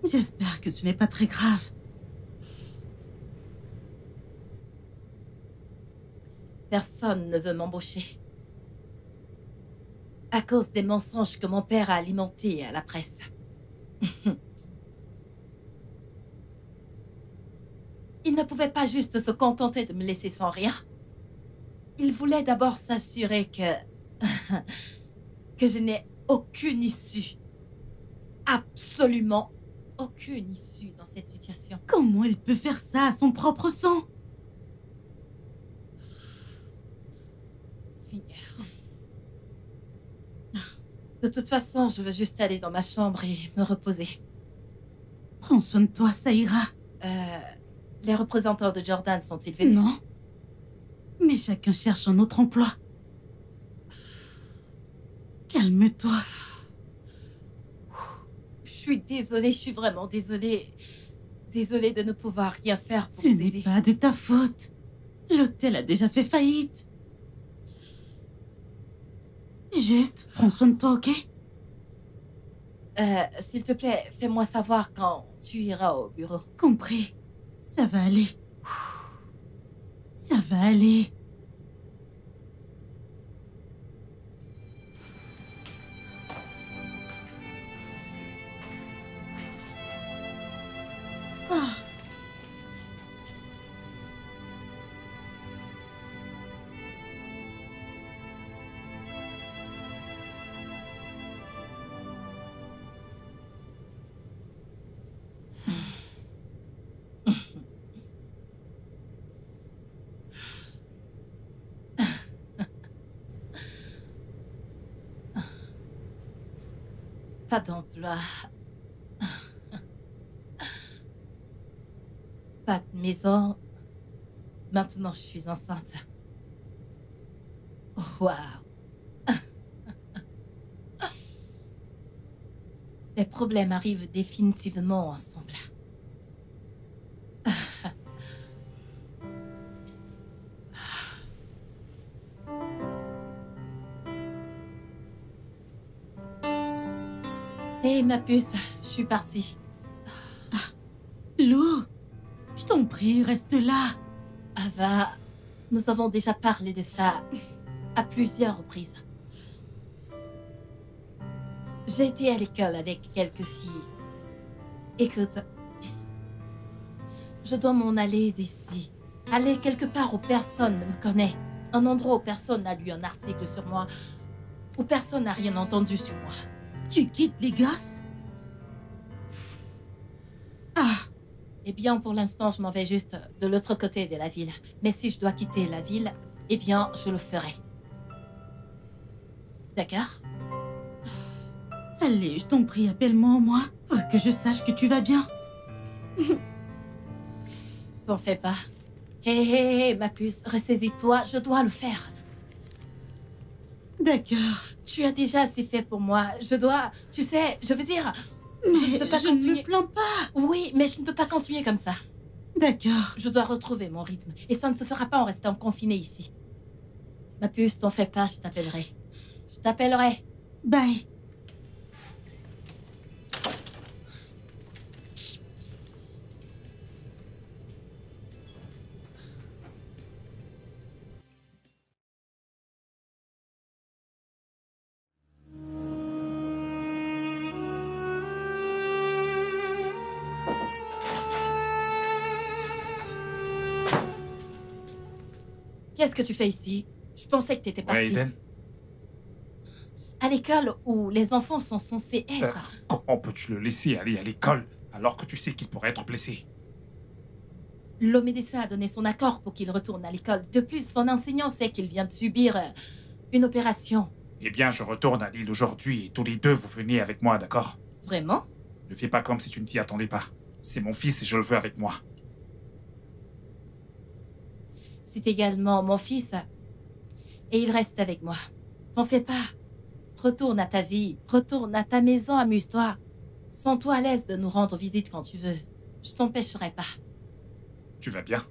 J'espère que ce n'est pas très grave. Personne ne veut m'embaucher. À cause des mensonges que mon père a alimentés à la presse. Il ne pouvait pas juste se contenter de me laisser sans rien. Il voulait d'abord s'assurer que... que je n'ai aucune issue. Absolument aucune issue dans cette situation. Comment il peut faire ça à son propre sang? Seigneur. De toute façon, je veux juste aller dans ma chambre et me reposer. Prends soin de toi, ça ira. Les représentants de Jordan sont-ils venus? Non. Mais chacun cherche un autre emploi. Calme-toi. Je suis désolée, je suis vraiment désolée. Désolée de ne pouvoir rien faire pour Ce vous n'est aider. pas de ta faute. L'hôtel a déjà fait faillite. Juste, prends soin de toi, ok? S'il te plaît, fais-moi savoir quand tu iras au bureau. Compris. Ça va aller. Ça va aller. Ah. Pas d'emploi. Pas de maison. Maintenant, je suis enceinte. Waouh. Les problèmes arrivent définitivement ensemble. Hé, ma puce, je suis partie. Lou, je t'en prie, reste là. Ava, nous avons déjà parlé de ça à plusieurs reprises. J'ai été à l'école avec quelques filles. Écoute, je dois m'en aller d'ici. Aller quelque part où personne ne me connaît. Un endroit où personne n'a lu un article sur moi. Où personne n'a rien entendu sur moi. Tu quittes les gosses? Ah, eh bien, pour l'instant, je m'en vais juste de l'autre côté de la ville. Mais si je dois quitter la ville, eh bien, je le ferai. D'accord? Allez, je t'en prie, appelle-moi, moi, pour que je sache que tu vas bien. T'en fais pas. Hé, ma puce, ressaisis-toi, je dois le faire. D'accord. Tu as déjà assez fait pour moi. Je dois... Tu sais, je veux dire... Mais peux pas je ne continuer. me plains pas. Oui, mais je ne peux pas continuer comme ça. D'accord. Je dois retrouver mon rythme. Et ça ne se fera pas en restant confinée ici. Ma puce, t'en fais pas, je t'appellerai. Je t'appellerai. Bye. Qu'est-ce que tu fais ici? Je pensais que t'étais Ouais, partie. Eden. À l'école où les enfants sont censés être. Comment peux-tu le laisser aller à l'école alors que tu sais qu'il pourrait être blessé? Le médecin a donné son accord pour qu'il retourne à l'école. De plus, son enseignant sait qu'il vient de subir une opération. Eh bien, je retourne à Lille aujourd'hui et tous les deux, vous venez avec moi, d'accord? Vraiment? Ne fais pas comme si tu ne t'y attendais pas. C'est mon fils et je le veux avec moi. C'est également mon fils. Et il reste avec moi. T'en fais pas. Retourne à ta vie. Retourne à ta maison, amuse-toi. Sens-toi à l'aise de nous rendre visite quand tu veux. Je t'empêcherai pas. Tu vas bien?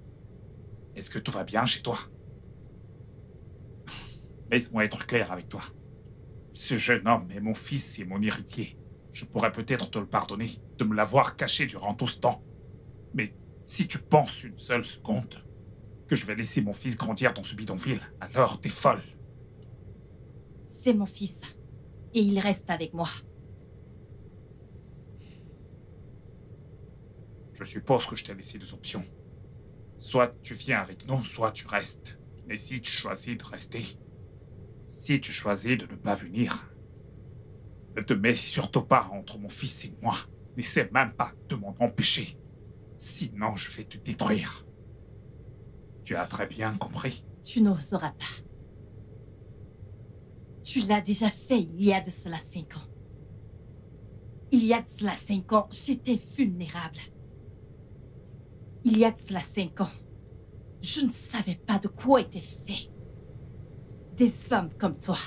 Est-ce que tout va bien chez toi? Laisse-moi être clair avec toi. Ce jeune homme est mon fils et mon héritier. Je pourrais peut-être te le pardonner de me l'avoir caché durant tout ce temps. Mais si tu penses une seule seconde que je vais laisser mon fils grandir dans ce bidonville, alors t'es folle. C'est mon fils. Et il reste avec moi. Je suppose que je t'ai laissé deux options. Soit tu viens avec nous, soit tu restes. Mais si tu choisis de rester, si tu choisis de ne pas venir, ne te mets surtout pas entre mon fils et moi. N'essaie même pas de m'en empêcher. Sinon, je vais te détruire. Tu as très bien compris. Tu n'oseras pas. Tu l'as déjà fait il y a de cela 5 ans. Il y a de cela 5 ans, j'étais vulnérable. Il y a de cela 5 ans, je ne savais pas de quoi étaient faits des hommes comme toi.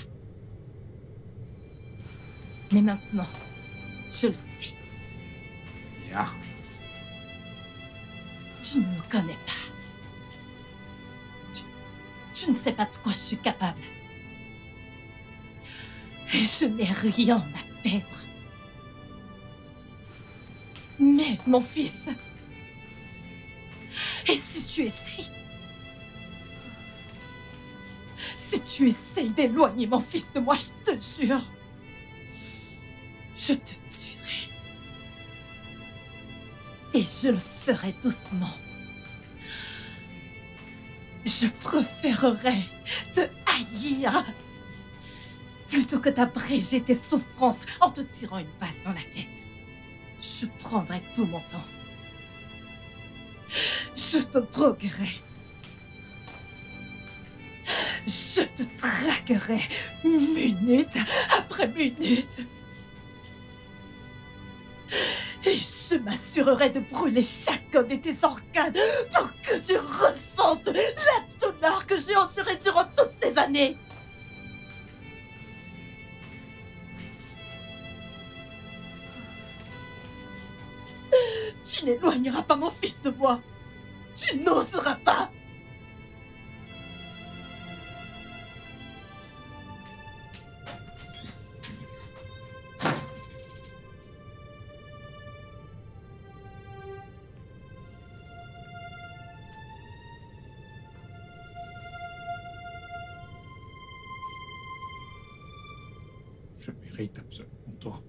Mais maintenant, je le sais. Bien. Tu ne me connais pas. Tu ne sais pas de quoi je suis capable. Et je n'ai rien à perdre. Mais, mon fils, et si tu essayes... Si tu essayes d'éloigner mon fils de moi, je te jure, je te tuerai. Et je le ferai doucement. Je préférerais te haïr plutôt que d'abréger tes souffrances en te tirant une balle dans la tête. Je prendrai tout mon temps. Je te droguerai. Je te traquerai minute après minute. Et je m'assurerai de brûler chacun de tes organes pour que tu ressentes la douleur que j'ai endurée durant toutes ces années. Tu n'éloigneras pas mon fils de moi. Tu n'oseras pas. Je mérite absolument toi.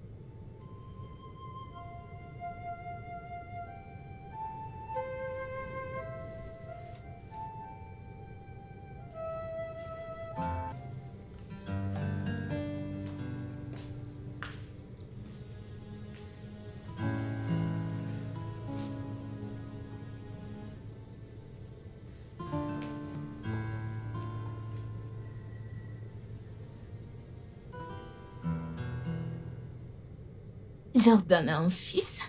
Jordan a un fils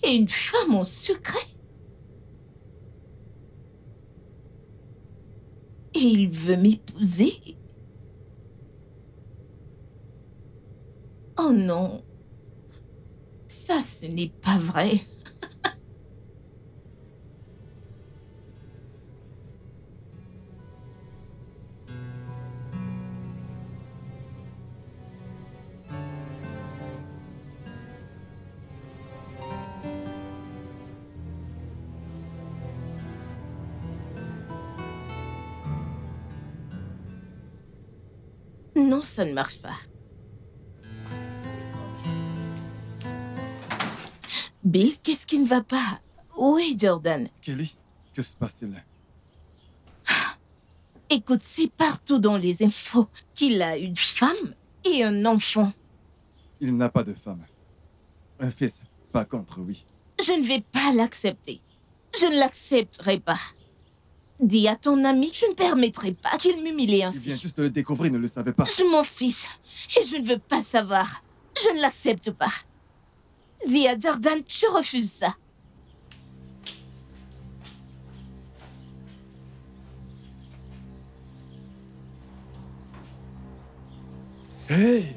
et une femme en secret. Et il veut m'épouser. Oh non, ça ce n'est pas vrai. Non, ça ne marche pas. Bill, qu'est-ce qui ne va pas? Où est Jordan? Kelly, que se passe-t-il? Écoute, c'est partout dans les infos qu'il a une femme et un enfant. Il n'a pas de femme. Un fils, par contre, oui. Je ne vais pas l'accepter. Je ne l'accepterai pas. Dis à ton ami que je ne permettrai pas qu'il m'humilie Il ainsi. vient juste de le découvrir, il ne le savait pas. Je m'en fiche et je ne veux pas savoir. Je ne l'accepte pas. Zia Jordan, je refuse ça. Hey!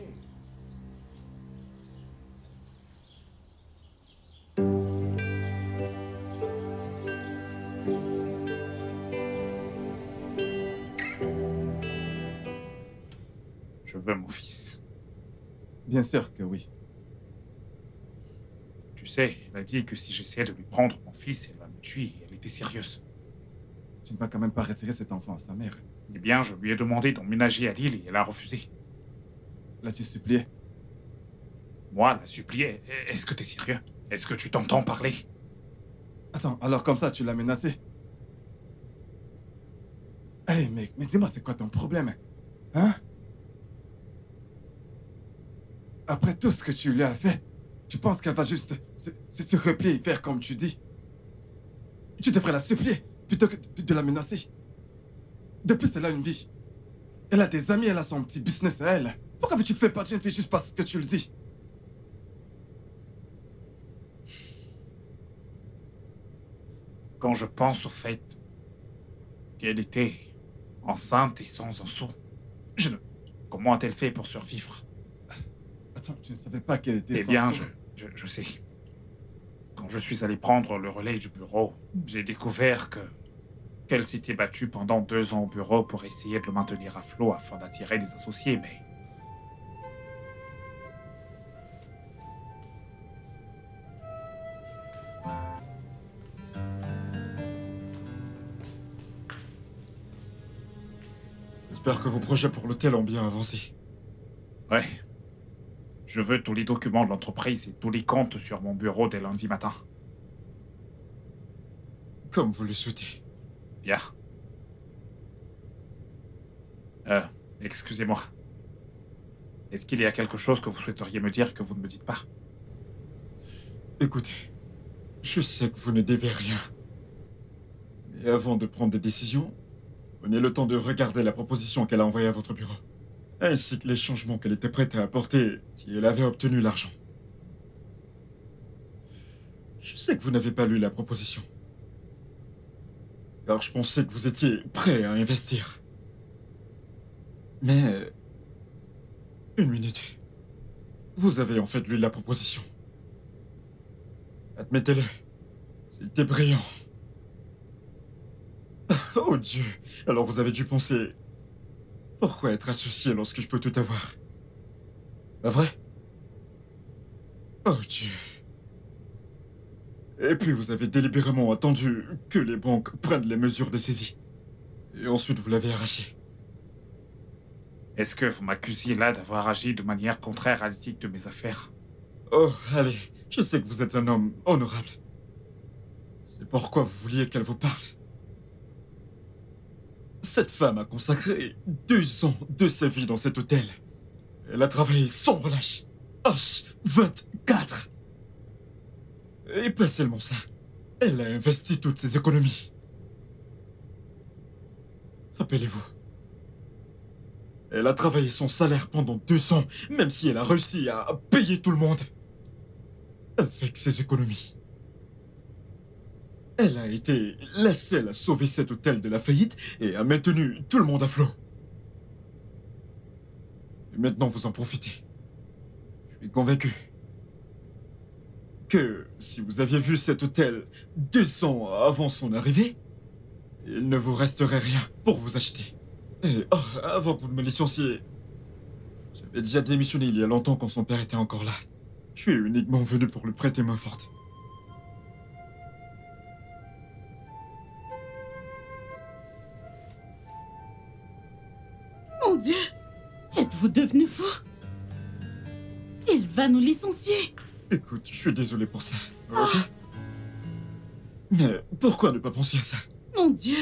Je veux mon fils. Bien sûr que oui. Tu sais, elle a dit que si j'essayais de lui prendre mon fils, elle va me tuer. Elle était sérieuse. Tu ne vas quand même pas retirer cet enfant à sa mère. Eh bien, je lui ai demandé d'emménager à Lille et elle a refusé. L'as-tu supplié? Moi, la supplier. Est-ce que t'es sérieux? Est-ce que tu t'entends parler? Attends, alors comme ça, tu l'as menacé? Allez, mec, mais dis-moi, c'est quoi ton problème? Hein? Après tout ce que tu lui as fait, tu penses qu'elle va juste se replier et faire comme tu dis? Tu devrais la supplier plutôt que de la menacer. De plus, elle a une vie. Elle a des amis, elle a son petit business à elle. Pourquoi veux-tu faire partie d'une fille juste parce que tu le dis? Quand je pense au fait qu'elle était enceinte et sans un sou, comment a-t-elle fait pour survivre? Attends, tu ne savais pas qu'elle était Eh sans bien, sou? je sais. Quand je suis allé prendre le relais du bureau, j'ai découvert qu'elle s'était battue pendant 2 ans au bureau pour essayer de le maintenir à flot afin d'attirer des associés, mais... J'espère que vos projets pour l'hôtel ont bien avancé. Ouais. Je veux tous les documents de l'entreprise et tous les comptes sur mon bureau dès lundi matin. Comme vous le souhaitez. Bien. Excusez-moi. Est-ce qu'il y a quelque chose que vous souhaiteriez me dire que vous ne me dites pas? Écoutez, je sais que vous ne devez rien. Mais avant de prendre des décisions, prenez le temps de regarder la proposition qu'elle a envoyée à votre bureau, ainsi que les changements qu'elle était prête à apporter si elle avait obtenu l'argent. Je sais que vous n'avez pas lu la proposition, car je pensais que vous étiez prêt à investir. Mais... une minute. Vous avez en fait lu la proposition. Admettez-le, c'était brillant. Oh Dieu, alors vous avez dû penser... Pourquoi être associé lorsque je peux tout avoir? Pas vrai? Oh Dieu. Et puis vous avez délibérément attendu que les banques prennent les mesures de saisie. Et ensuite vous l'avez arraché. Est-ce que vous m'accusiez là d'avoir agi de manière contraire à l'éthique de mes affaires? Oh, allez, je sais que vous êtes un homme honorable. C'est pourquoi vous vouliez qu'elle vous parle. Cette femme a consacré 2 ans de sa vie dans cet hôtel. Elle a travaillé sans relâche. H24. Et pas seulement ça. Elle a investi toutes ses économies. Rappelez-vous. Elle a travaillé son salaire pendant 2 ans, même si elle a réussi à payer tout le monde. Avec ses économies. Elle a été la seule à sauver cet hôtel de la faillite et a maintenu tout le monde à flot. Et maintenant, vous en profitez. Je suis convaincu que si vous aviez vu cet hôtel 2 ans avant son arrivée, il ne vous resterait rien pour vous acheter. Et avant que vous ne me licenciez, j'avais déjà démissionné il y a longtemps quand son père était encore là. Je suis uniquement venu pour lui prêter main forte. Mon Dieu! Êtes-vous devenu fou? Il va nous licencier! Écoute, je suis désolé pour ça, ok? Mais pourquoi ne pas penser à ça? Mon Dieu!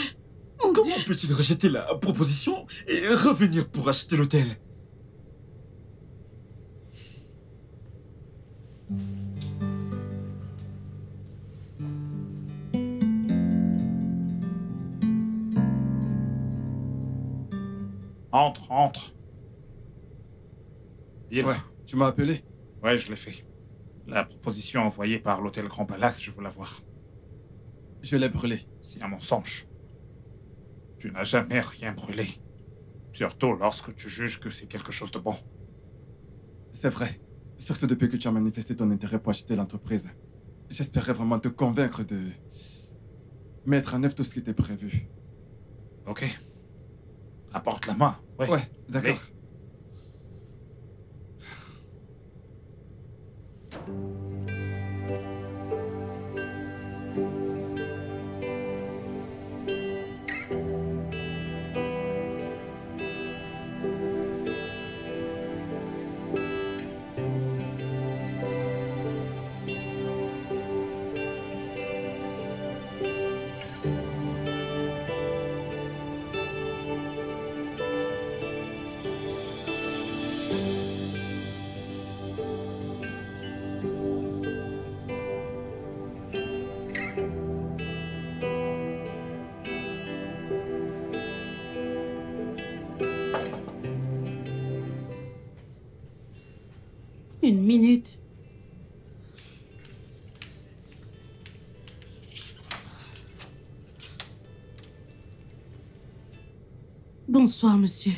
Mon Dieu! Comment peut-il rejeter la proposition et revenir pour acheter l'hôtel? Entre. Ouais, tu m'as appelé? Ouais, je l'ai fait. La proposition envoyée par l'hôtel Grand Palace, je veux la voir. Je l'ai brûlé. C'est un mensonge. Tu n'as jamais rien brûlé. Surtout lorsque tu juges que c'est quelque chose de bon. C'est vrai. Surtout depuis que tu as manifesté ton intérêt pour acheter l'entreprise. J'espérais vraiment te convaincre de mettre en œuvre tout ce qui était prévu. Ok. Apporte la main. Ouais. Ouais, d'accord. Allez. Une minute. Bonsoir, monsieur.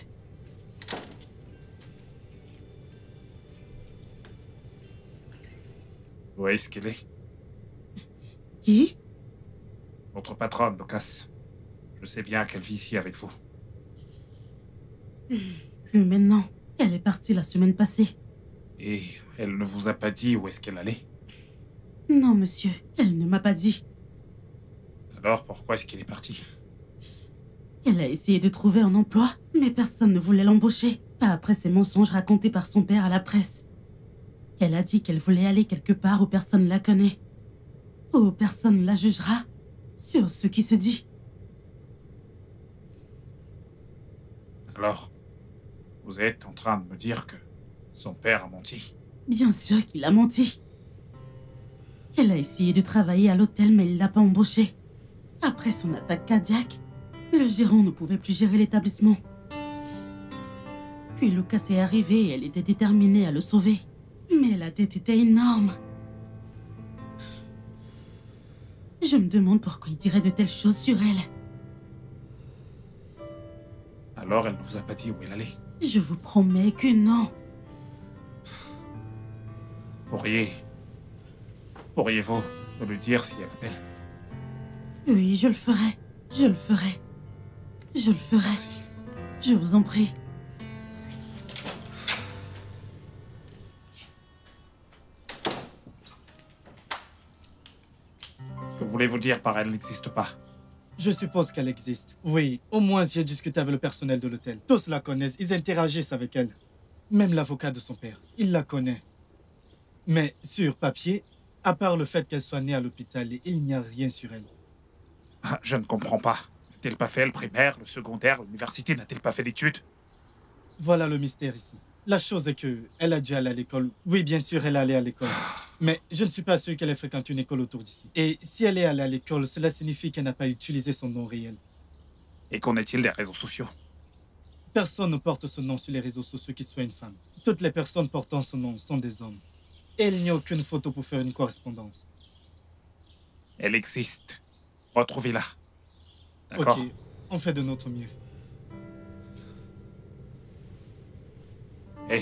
Où est-ce qu'elle est? Qui? Votre patronne, Lucas. Je sais bien qu'elle vit ici avec vous. Plus maintenant. Elle est partie la semaine passée. Et elle ne vous a pas dit où est-ce qu'elle allait? Non, monsieur. Elle ne m'a pas dit. Alors pourquoi est-ce qu'elle est partie? Elle a essayé de trouver un emploi, mais personne ne voulait l'embaucher. Pas après ces mensonges racontés par son père à la presse. Elle a dit qu'elle voulait aller quelque part où personne la connaît. Où personne la jugera sur ce qui se dit. Alors, vous êtes en train de me dire que son père a menti? Bien sûr qu'il a menti. Elle a essayé de travailler à l'hôtel, mais il l'a pas embauchée. Après son attaque cardiaque, le gérant ne pouvait plus gérer l'établissement. Puis Lucas est arrivé et elle était déterminée à le sauver. Mais la dette était énorme. Je me demande pourquoi il dirait de telles choses sur elle. Alors elle ne vous a pas dit où elle allait? Je vous promets que non. Pourriez-vous me le dire si elle appelle? Oui, je le ferai. Je le ferai. Je le ferai. Merci. Je vous en prie. Que voulez-vous dire par elle n'existe pas? Je suppose qu'elle existe. Oui, au moins j'ai discuté avec le personnel de l'hôtel. Tous la connaissent, ils interagissent avec elle. Même l'avocat de son père, il la connaît. Mais sur papier, à part le fait qu'elle soit née à l'hôpital, il n'y a rien sur elle. Ah, je ne comprends pas. N'a-t-elle pas fait le primaire, le secondaire, l'université? N'a-t-elle pas fait d'études? Voilà le mystère ici. La chose est que elle a dû aller à l'école. Oui, bien sûr, elle est allée à l'école. Mais je ne suis pas sûr qu'elle ait fréquenté une école autour d'ici. Et si elle est allée à l'école, cela signifie qu'elle n'a pas utilisé son nom réel. Et qu'en est-il des réseaux sociaux? Personne ne porte ce nom sur les réseaux sociaux qui soit une femme. Toutes les personnes portant ce nom sont des hommes. Et il n'y a aucune photo pour faire une correspondance. Elle existe. Retrouvez-la. D'accord? Ok, on fait de notre mieux. Et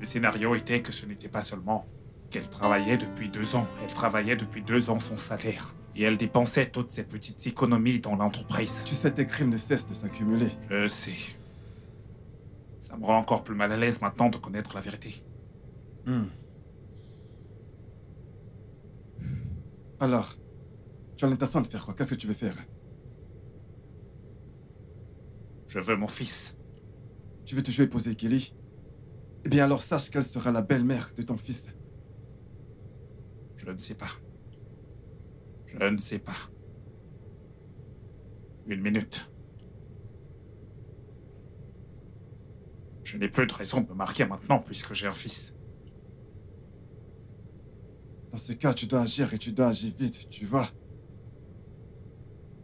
le scénario était que ce n'était pas seulement qu'elle travaillait depuis 2 ans. Elle travaillait depuis 2 ans son salaire. Et elle dépensait toutes ses petites économies dans l'entreprise. Tu sais, tes crimes ne cessent de s'accumuler. Je sais. Ça me rend encore plus mal à l'aise maintenant de connaître la vérité. Alors, tu as l'intention de faire quoi? Qu'est-ce que tu veux faire? Je veux mon fils. Tu veux toujours épouser Kelly? Eh bien alors sache qu'elle sera la belle-mère de ton fils. Je ne sais pas. Je ne sais pas. 1 minute. Je n'ai plus de raison de me marier maintenant puisque j'ai un fils. Dans ce cas, tu dois agir et tu dois agir vite, tu vois.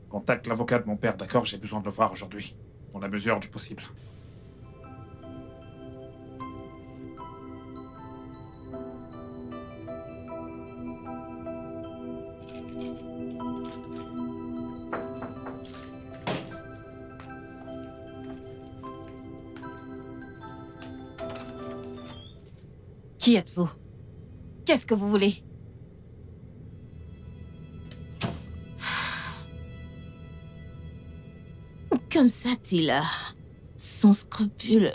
Contacte l'avocat de mon père, d'accord? J'ai besoin de le voir aujourd'hui. Dans la mesure du possible. Qui êtes-vous? Qu'est-ce que vous voulez? Comme ça, t'es là, sans scrupule,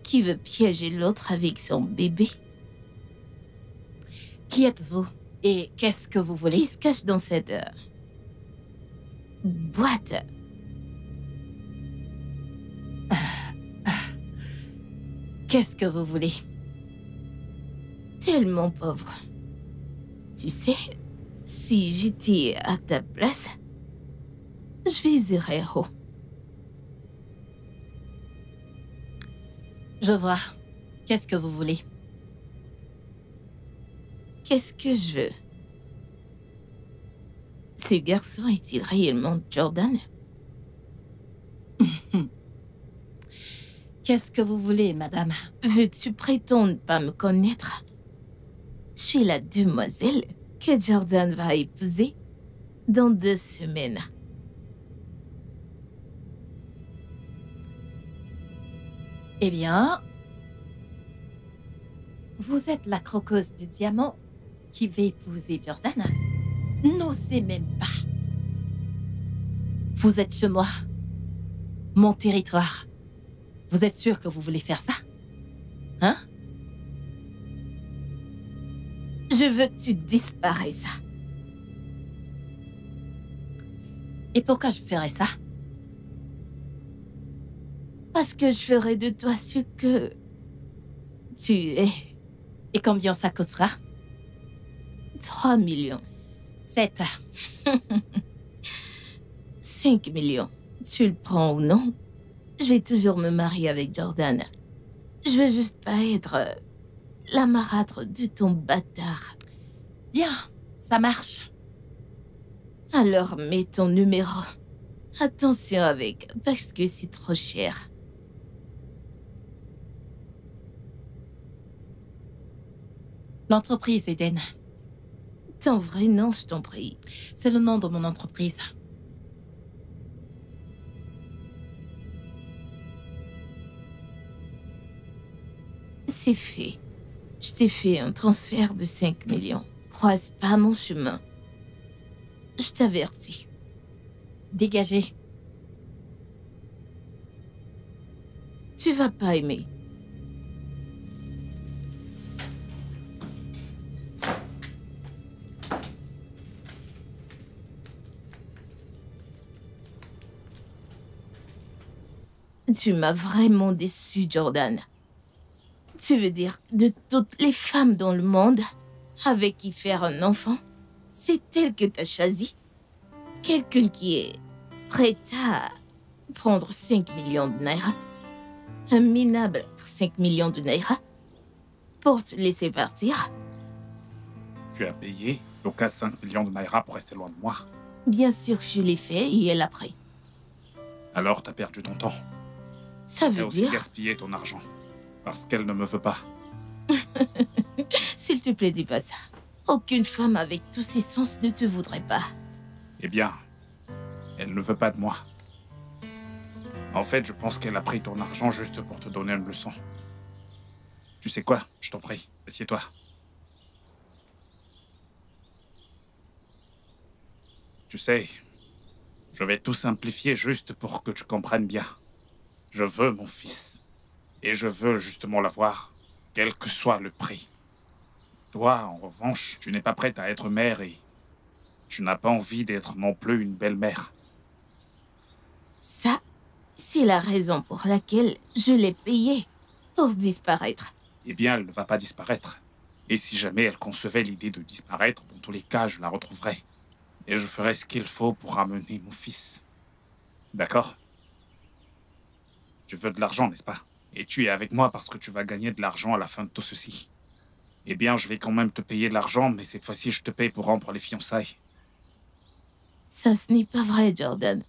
qui veut piéger l'autre avec son bébé. Qui êtes-vous? Et qu'est-ce que vous voulez? Qui se cache dans cette boîte? Qu'est-ce que vous voulez? Tellement pauvre. Tu sais, si j'étais à ta place, je viserais haut. Je vois. Qu'est-ce que vous voulez? Qu'est-ce que je veux? Ce garçon est-il réellement Jordan? Qu'est-ce que vous voulez, madame? Vu que tu prétends ne pas me connaître, je suis la demoiselle que Jordan va épouser dans 2 semaines. Eh bien, vous êtes la croqueuse de diamants qui va épouser Jordan? N'osez même pas. Vous êtes chez moi, mon territoire. Vous êtes sûr que vous voulez faire ça? Hein? Je veux que tu disparaisses. Et pourquoi je ferais ça? Parce que je ferai de toi ce que tu es. Et combien ça coûtera? 3 millions. 7. 5 millions. Tu le prends ou non? Je vais toujours me marier avec Jordan. Je veux juste pas être la marâtre de ton bâtard. Bien, ça marche. Alors mets ton numéro. Attention avec, parce que c'est trop cher. L'entreprise Eden. Ton vrai nom, je t'en prie. C'est le nom de mon entreprise. C'est fait. Je t'ai fait un transfert de 5 millions. Croise pas mon chemin. Je t'avertis. Dégagez. Tu vas pas aimer. Tu m'as vraiment déçu, Jordan. Tu veux dire de toutes les femmes dans le monde avec qui faire un enfant, c'est elle que t'as choisi? Quelqu'un qui est prête à prendre 5 millions de naira? Un minable 5 millions de naira? Pour te laisser partir? Tu as payé Lucas 5 millions de naira pour rester loin de moi. Bien sûr que je l'ai fait et elle a pris. Alors t'as perdu ton temps. Ça T'as veut aussi dire... gaspillé ton argent. Parce qu'elle ne me veut pas. S'il te plaît, dis pas ça. Aucune femme avec tous ses sens ne te voudrait pas. Eh bien, elle ne veut pas de moi. En fait, je pense qu'elle a pris ton argent juste pour te donner une leçon. Tu sais quoi? Je t'en prie, assieds-toi. Tu sais, je vais tout simplifier juste pour que tu comprennes bien. Je veux mon fils. Et je veux justement l'avoir, quel que soit le prix. Toi, en revanche, tu n'es pas prête à être mère et tu n'as pas envie d'être non plus une belle-mère. Ça, c'est la raison pour laquelle je l'ai payée pour disparaître. Eh bien, elle ne va pas disparaître. Et si jamais elle concevait l'idée de disparaître, dans tous les cas, je la retrouverai. Et je ferai ce qu'il faut pour ramener mon fils. D'accord? Tu veux de l'argent, n'est-ce pas? Et tu es avec moi parce que tu vas gagner de l'argent à la fin de tout ceci. Eh bien, je vais quand même te payer de l'argent, mais cette fois-ci, je te paye pour rompre les fiançailles. Ça, ce n'est pas vrai, Jordan.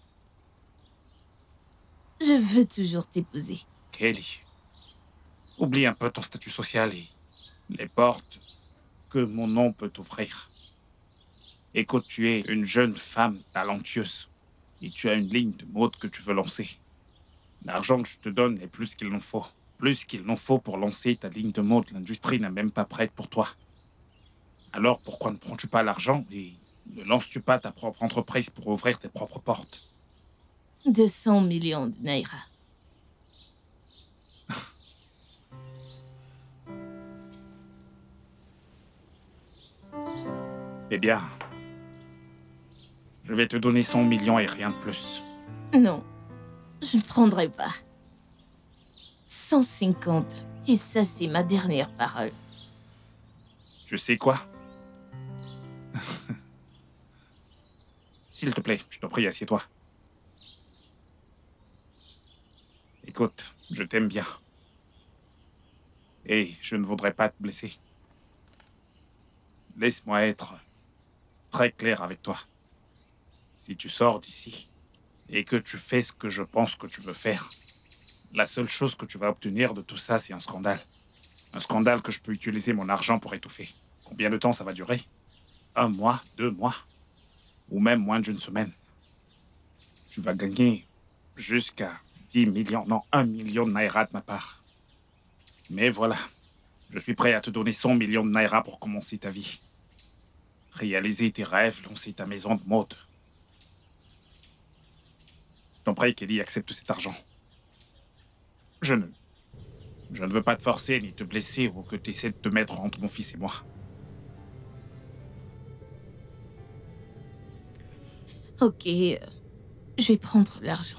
Je veux toujours t'épouser. Kelly, oublie un peu ton statut social et les portes que mon nom peut t'offrir. Écoute, tu es une jeune femme talentueuse et tu as une ligne de mode que tu veux lancer. L'argent que je te donne est plus qu'il n'en faut. Plus qu'il n'en faut pour lancer ta ligne de mode, l'industrie n'est même pas prête pour toi. Alors pourquoi ne prends-tu pas l'argent et ne lances-tu pas ta propre entreprise pour ouvrir tes propres portes? 200 millions de naira. Eh bien, je vais te donner 100 millions et rien de plus. Non, je ne prendrai pas. 150. Et ça, c'est ma dernière parole. Tu sais quoi? S'il te plaît, je t'en prie, assieds-toi. Écoute, je t'aime bien. Et je ne voudrais pas te blesser. Laisse-moi être très clair avec toi. Si tu sors d'ici et que tu fais ce que je pense que tu veux faire, la seule chose que tu vas obtenir de tout ça, c'est un scandale. Un scandale que je peux utiliser mon argent pour étouffer. Combien de temps ça va durer? 1 mois, 2 mois, ou même moins d'une semaine. Tu vas gagner jusqu'à 10 millions, non, 1 million de naira de ma part. Mais voilà, je suis prêt à te donner 100 millions de naira pour commencer ta vie. Réaliser tes rêves, lancer ta maison de mode. Je t'en prie, Kelly, accepte cet argent. Je ne veux pas te forcer ni te blesser ou que tu essaies de te mettre entre mon fils et moi. Ok, je vais prendre l'argent.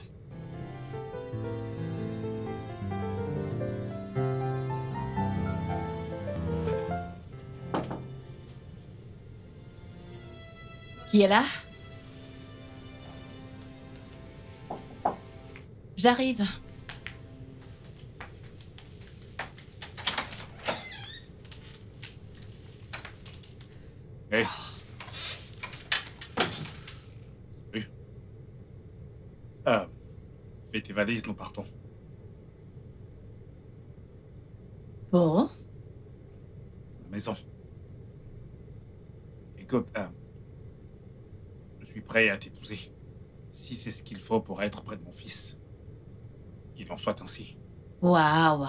Qui est là? J'arrive. Hey. Salut. Fais tes valises, nous partons. Bon. La maison. Écoute, je suis prêt à t'épouser. Si c'est ce qu'il faut pour être près de mon fils. Qu'il en soit ainsi. Waouh.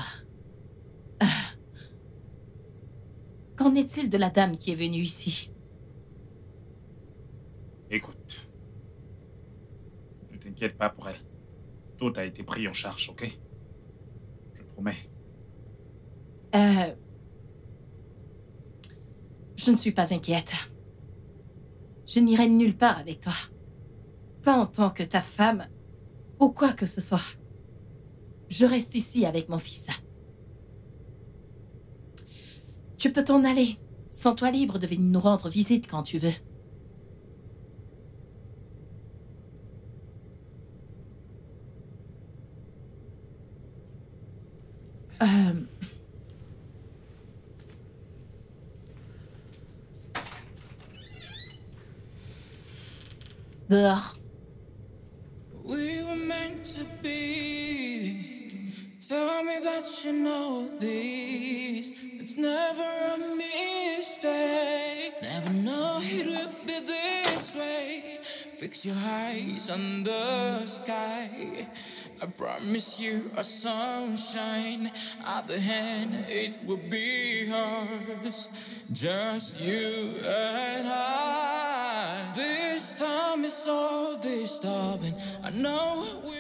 Qu'en est-il de la dame qui est venue ici? Écoute. Ne t'inquiète pas pour elle. Tout a été pris en charge, ok? Je promets. Je ne suis pas inquiète. Je n'irai nulle part avec toi. Pas en tant que ta femme, ou quoi que ce soit. Je reste ici avec mon fils. Tu peux t'en aller. Sens-toi libre de venir nous rendre visite quand tu veux. Dehors. We were meant to be. Tell me that you know this. It's never a mistake. Never know it would be this way. Fix your eyes on the sky. I promise you a sunshine. At the end, it will be ours. Just you and I. This time is so disturbing. I know we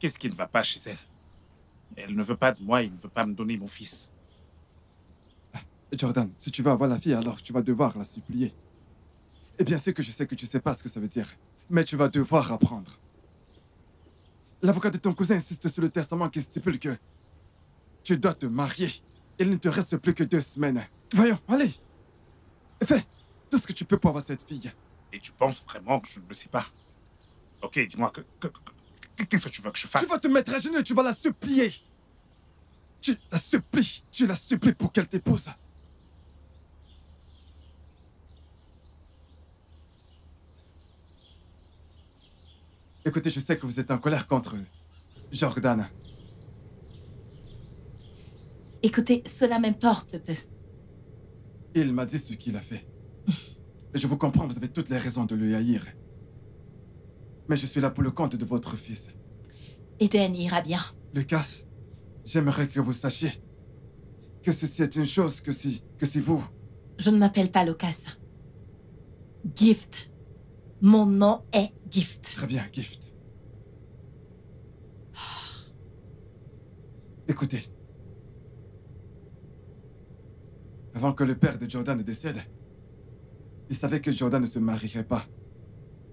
Qu'est-ce qui ne va pas chez elle? Elle ne veut pas de moi, il ne veut pas me donner mon fils. Jordan, si tu veux avoir la fille, alors tu vas devoir la supplier. Et bien sûr que je sais que tu sais pas ce que ça veut dire, mais tu vas devoir apprendre. L'avocat de ton cousin insiste sur le testament qui stipule que tu dois te marier. Il ne te reste plus que 2 semaines. Voyons, allez. Fais tout ce que tu peux pour avoir cette fille. Et tu penses vraiment que je ne le sais pas? Ok, dis-moi, qu'est-ce que tu veux que je fasse? Tu vas te mettre à genoux et tu vas la supplier. Tu la supplies pour qu'elle t'épouse. Écoutez, je sais que vous êtes en colère contre Jordan. Écoutez, cela m'importe peu. Il m'a dit ce qu'il a fait. Et je vous comprends, vous avez toutes les raisons de le haïr. Mais je suis là pour le compte de votre fils. Eden ira bien. Lucas, j'aimerais que vous sachiez que ceci est une chose que si vous... Je ne m'appelle pas Lucas. Gift. Mon nom est Gift. Très bien, Gift. Écoutez. Avant que le père de Jordan ne décède, il savait que Jordan ne se marierait pas.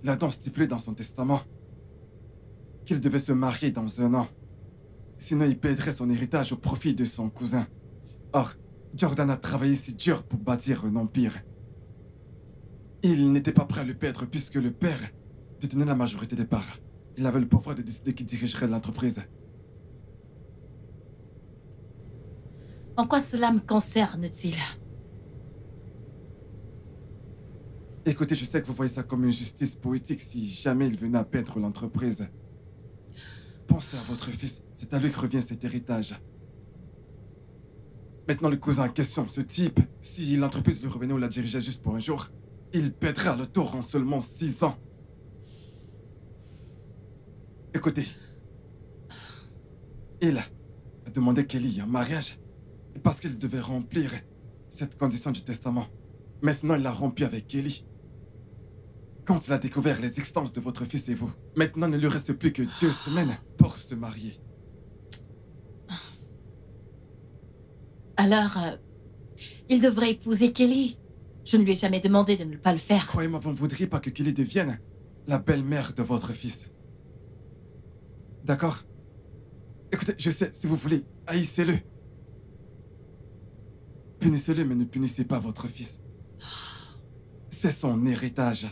Il a donc stipulé dans son testament qu'il devait se marier dans 1 an. Sinon, il perdrait son héritage au profit de son cousin. Or, Jordan a travaillé si dur pour bâtir un empire. Il n'était pas prêt à le perdre puisque le père détenait la majorité des parts. Il avait le pouvoir de décider qui dirigerait l'entreprise. En quoi cela me concerne-t-il? Écoutez, je sais que vous voyez ça comme une justice poétique si jamais il venait à perdre l'entreprise. Pensez à votre fils, c'est à lui que revient cet héritage. Maintenant, le cousin en question, ce type, si l'entreprise lui revenait ou la dirigeait juste pour un jour, il perdrait à le tour en seulement 6 ans. Écoutez, il a demandé Kelly en mariage parce qu'il devait remplir cette condition du testament. Maintenant, il l'a rompu avec Kelly. Quand il a découvert les existences de votre fils et vous, maintenant, il ne lui reste plus que 2 semaines pour se marier. Alors, il devrait épouser Kelly. Je ne lui ai jamais demandé de ne pas le faire. Croyez-moi, vous ne voudriez pas que Kelly devienne la belle-mère de votre fils. D'accord? Écoutez, je sais, si vous voulez, haïssez-le. Punissez-le, mais ne punissez pas votre fils. C'est son héritage.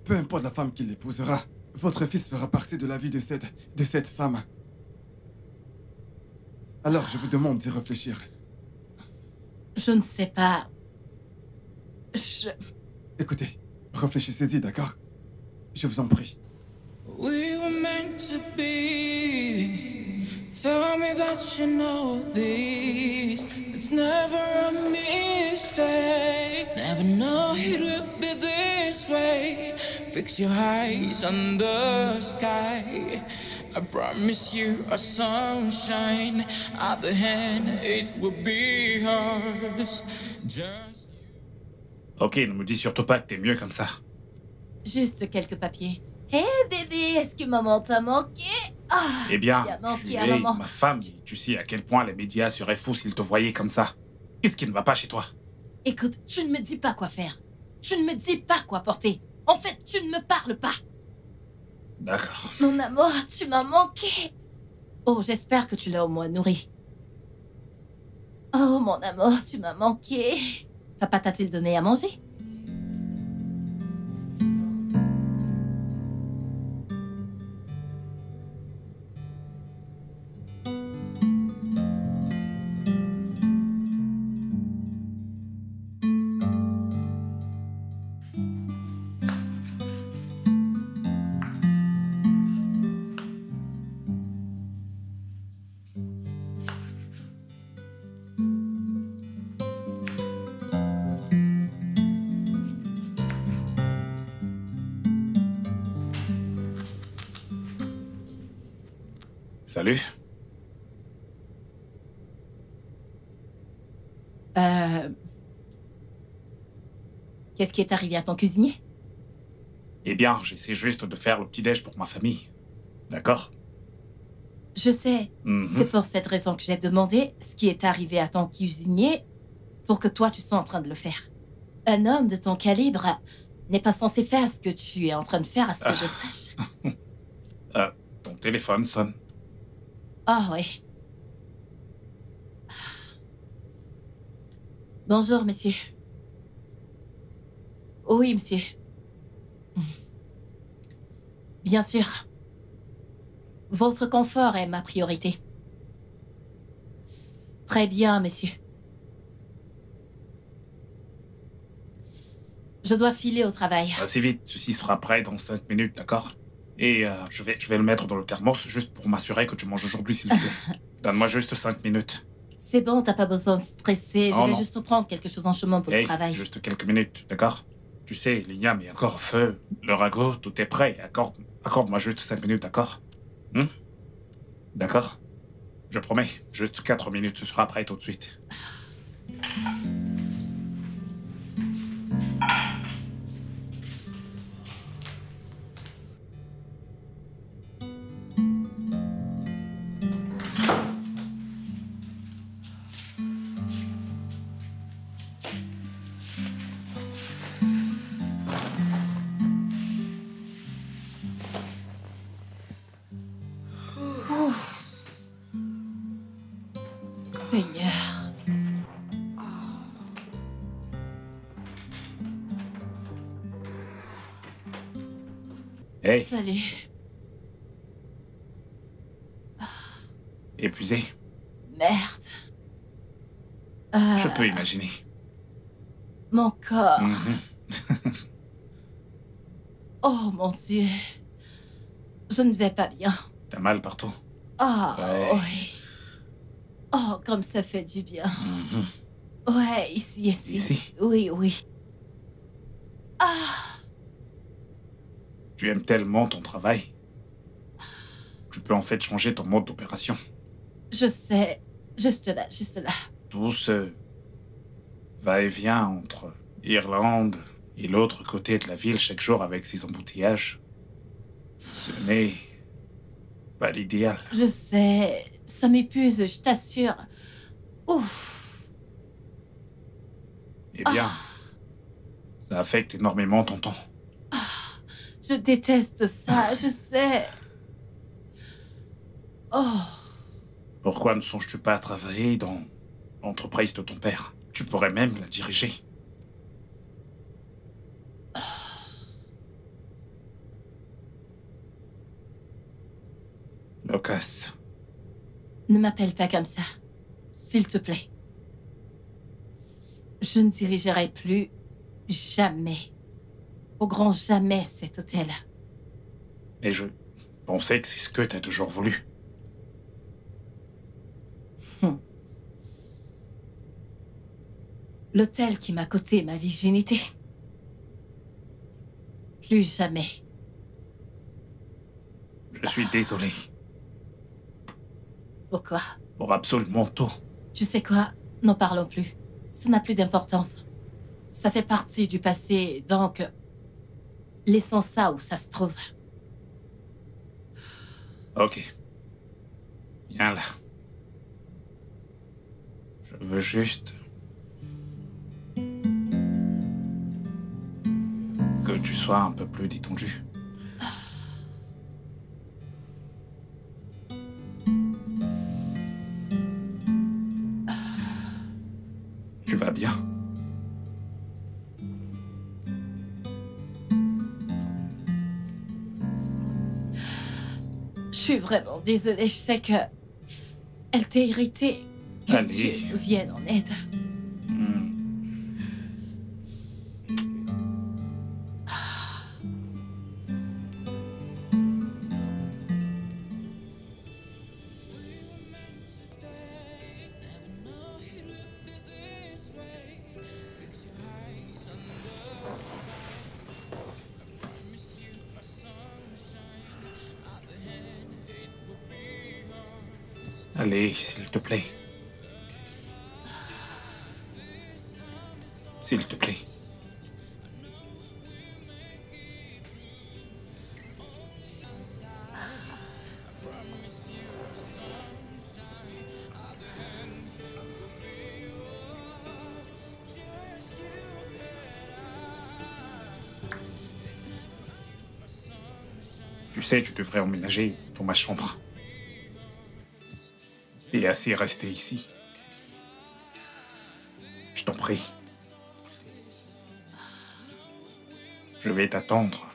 Peu importe la femme qu'il épousera, votre fils fera partie de la vie de cette femme. Alors, je vous demande d'y réfléchir. Je ne sais pas. Écoutez, réfléchissez-y, d'accord? Je vous en prie. We were meant to be. Tell me that you know this. It's never a mistake. Never know it would be this way. Fix your eyes on the sky. I promise you a sunshine. At the end, it will be ours. Just. Ok, ne me dis surtout pas que t'es mieux comme ça. Juste quelques papiers. Hé bébé, est-ce que maman t'a manqué? Ah, Eh bien, qui a manqué tu à es maman. ma femme, et tu sais à quel point les médias seraient fous s'ils te voyaient comme ça. Qu'est-ce qui ne va pas chez toi? Écoute, tu ne me dis pas quoi faire. Tu ne me dis pas quoi porter. En fait, tu ne me parles pas. D'accord. Mon amour, tu m'as manqué. Oh, j'espère que tu l'as au moins nourri. Oh, mon amour, tu m'as manqué. Papa t'a-t-il donné à manger? Salut. Qu'est-ce qui est arrivé à ton cuisinier? Eh bien, j'essaie juste de faire le petit-déj pour ma famille. D'accord? Je sais. Mhm. C'est pour cette raison que j'ai demandé ce qui est arrivé à ton cuisinier pour que toi, tu sois en train de le faire. Un homme de ton calibre n'est pas censé faire ce que tu es en train de faire, à ce que je sache. Ton téléphone sonne. Ah oui. Bonjour, monsieur. Oui, monsieur. Bien sûr. Votre confort est ma priorité. Très bien, monsieur. Je dois filer au travail. Assez vite, ceci sera prêt dans 5 minutes, d'accord? Et je vais le mettre dans le thermos juste pour m'assurer que tu manges aujourd'hui, s'il te plaît. Donne-moi juste 5 minutes. C'est bon, t'as pas besoin de stresser. Oh, je vais non. juste prendre quelque chose en chemin pour le Hey, travail. juste quelques minutes, d'accord? Tu sais, l'IAM est encore au feu. Le ragot, tout est prêt. Accorde-moi juste 5 minutes, d'accord? D'accord? Je promets, juste 4 minutes, ce sera prêt tout de suite. Seigneur. Hey, Salut. épuisé? Merde. Je peux imaginer. Mon corps. Mhm. Oh mon Dieu. Je ne vais pas bien. T'as mal partout. Ah Ouais. oui. Oh, comme ça fait du bien. Mhm. Ouais, ici. Ici? Oui, oui. Ah, Tu aimes tellement ton travail. Tu peux en fait changer ton mode d'opération. je sais. Juste là. Tout ce va-et-vient entre Irlande et l'autre côté de la ville chaque jour avec ses embouteillages, ce n'est pas l'idéal. Je sais. Ça m'épuise, je t'assure. Ouf. Eh bien, ça affecte énormément ton temps. Je déteste ça, je sais. Oh, Pourquoi ne songes-tu pas à travailler dans l'entreprise de ton père? Tu pourrais même la diriger. Lucas, ne m'appelle pas comme ça. S'il te plaît. Je ne dirigerai plus jamais, au grand jamais, cet hôtel. mais je pensais que c'est ce que t'as toujours voulu. L'hôtel qui m'a coûté ma virginité. Plus jamais. Je suis désolé Pourquoi? pour absolument tout. Tu sais quoi? N'en parlons plus. Ça n'a plus d'importance. Ça fait partie du passé, donc laissons ça où ça se trouve. Ok. Viens là. Je veux juste que tu sois un peu plus détendu. Tu vas bien? Je suis vraiment désolée, je sais que elle t'a irritée. Que Allez. Dieu nous vienne en aide. Hmm. Allez, s'il te plaît. S'il te plaît. Tu sais, tu devrais emménager dans ma chambre. Et assez rester ici. Je t'en prie. Je vais t'attendre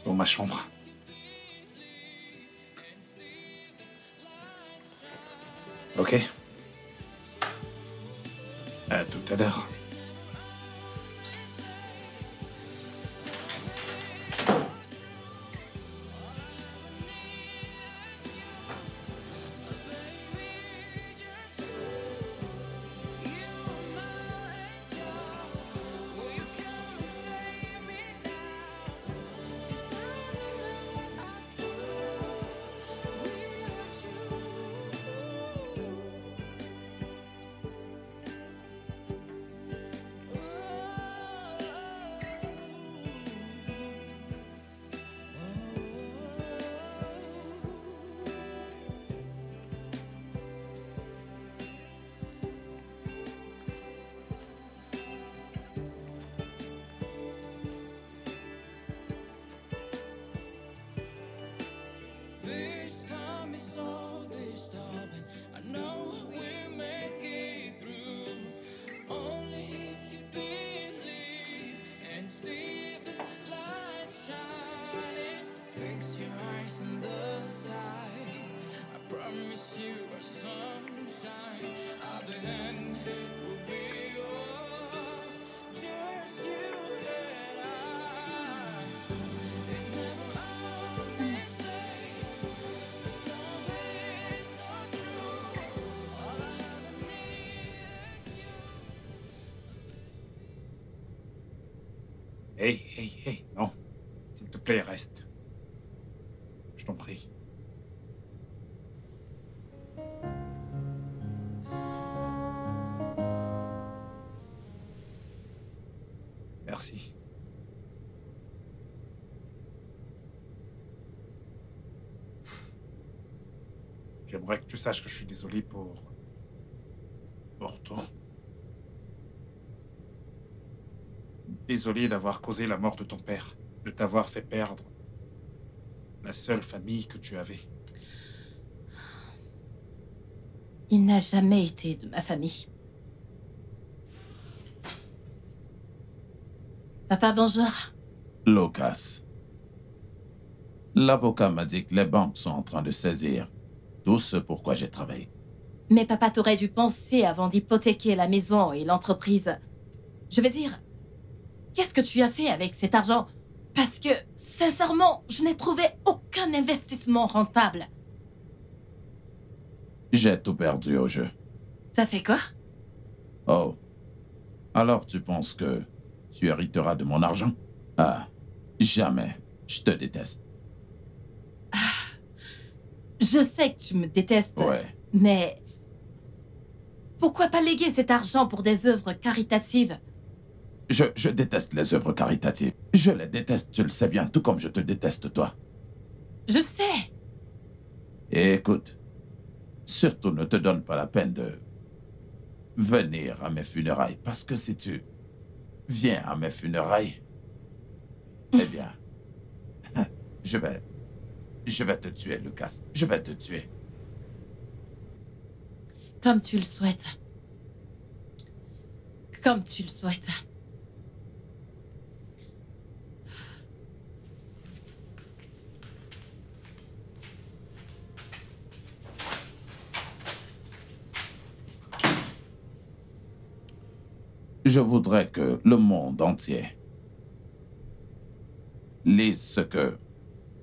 dans ma chambre. Ok? À tout à l'heure. Hey, non. S'il te plaît, reste. Je t'en prie. Merci. J'aimerais que tu saches que je suis désolé pour toi. Désolé d'avoir causé la mort de ton père, de t'avoir fait perdre la seule famille que tu avais. Il n'a jamais été de ma famille. Papa, bonjour. Lucas. L'avocat m'a dit que les banques sont en train de saisir tout ce pourquoi j'ai travaillé. Mais papa, t'aurais dû penser avant d'hypothéquer la maison et l'entreprise. Je veux dire, qu'est-ce que tu as fait avec cet argent? Parce que, sincèrement, je n'ai trouvé aucun investissement rentable. J'ai tout perdu au jeu. Ça fait quoi? Oh. Alors tu penses que tu hériteras de mon argent? Ah, jamais. Je te déteste. Je sais que tu me détestes, Ouais. mais... Pourquoi pas léguer cet argent pour des œuvres caritatives? Je déteste les œuvres caritatives. Je les déteste, tu le sais bien, tout comme je te déteste toi. Je sais. Et écoute, surtout ne te donne pas la peine de venir à mes funérailles, parce que si tu viens à mes funérailles, eh bien, je vais te tuer, Lucas. Je vais te tuer. Comme tu le souhaites. Comme tu le souhaites. Je voudrais que le monde entier lise ce que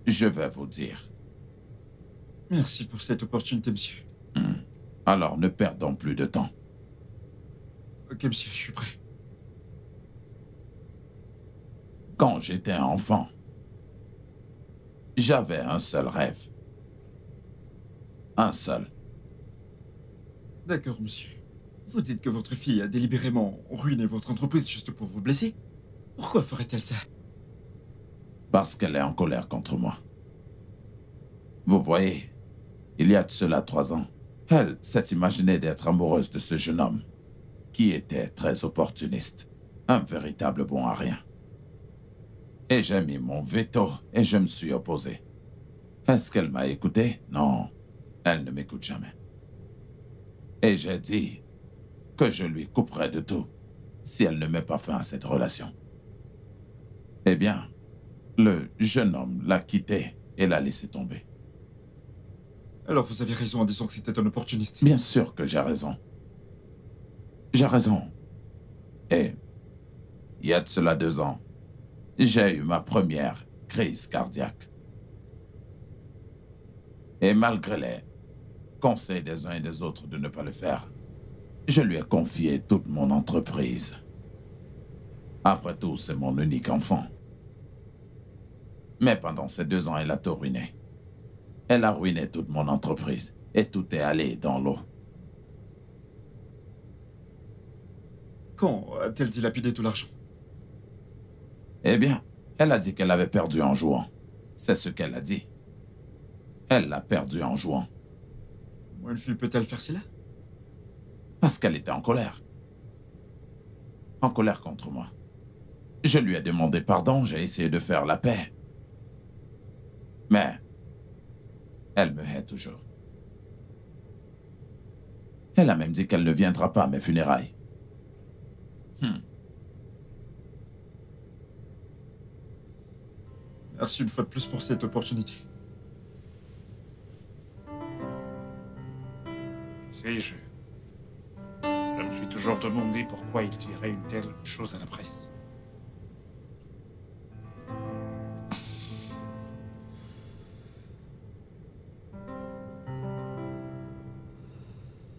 je vais vous dire. Merci pour cette opportunité, monsieur. Alors ne perdons plus de temps. Ok, monsieur, je suis prêt. Quand j'étais enfant, j'avais un seul rêve. Un seul. D'accord, monsieur. Vous dites que votre fille a délibérément ruiné votre entreprise juste pour vous blesser? Pourquoi ferait-elle ça? Parce qu'elle est en colère contre moi. Vous voyez, il y a de cela 3 ans, elle s'est imaginée d'être amoureuse de ce jeune homme, qui était très opportuniste, un véritable bon à rien. Et j'ai mis mon veto et je me suis opposé. Est-ce qu'elle m'a écouté? Non, elle ne m'écoute jamais. Et j'ai dit que je lui couperais de tout si elle ne met pas fin à cette relation. Eh bien, le jeune homme l'a quittée et l'a laissé tomber. Alors vous avez raison en disant que c'était un opportuniste. Bien sûr que j'ai raison. J'ai raison. Et il y a de cela 2 ans, j'ai eu ma première crise cardiaque. Et malgré les conseils des uns et des autres de ne pas le faire, je lui ai confié toute mon entreprise. Après tout, c'est mon unique enfant. Mais pendant ces 2 ans, elle a tout ruiné. Elle a ruiné toute mon entreprise et tout est allé dans l'eau. Quand a-t-elle dilapidé tout l'argent? Eh bien, elle a dit qu'elle avait perdu en jouant. C'est ce qu'elle a dit. Elle l'a perdu en jouant. Comment une fille peut-elle faire cela? Parce qu'elle était en colère. En colère contre moi. Je lui ai demandé pardon, j'ai essayé de faire la paix. Mais elle me hait toujours. Elle a même dit qu'elle ne viendra pas à mes funérailles. Merci une fois de plus pour cette opportunité. Tu sais, je me suis toujours demandé pourquoi il dirait une telle chose à la presse.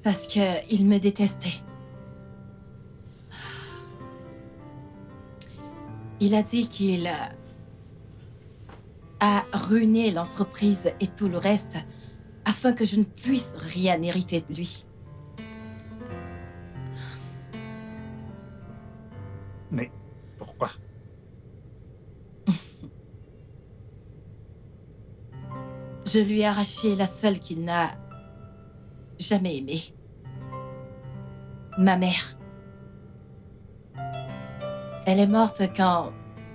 Parce qu'il me détestait. Il a dit qu'il a ruiné l'entreprise et tout le reste afin que je ne puisse rien hériter de lui. Mais pourquoi? Je lui ai arraché la seule qu'il n'a jamais aimée. Ma mère. Elle est morte quand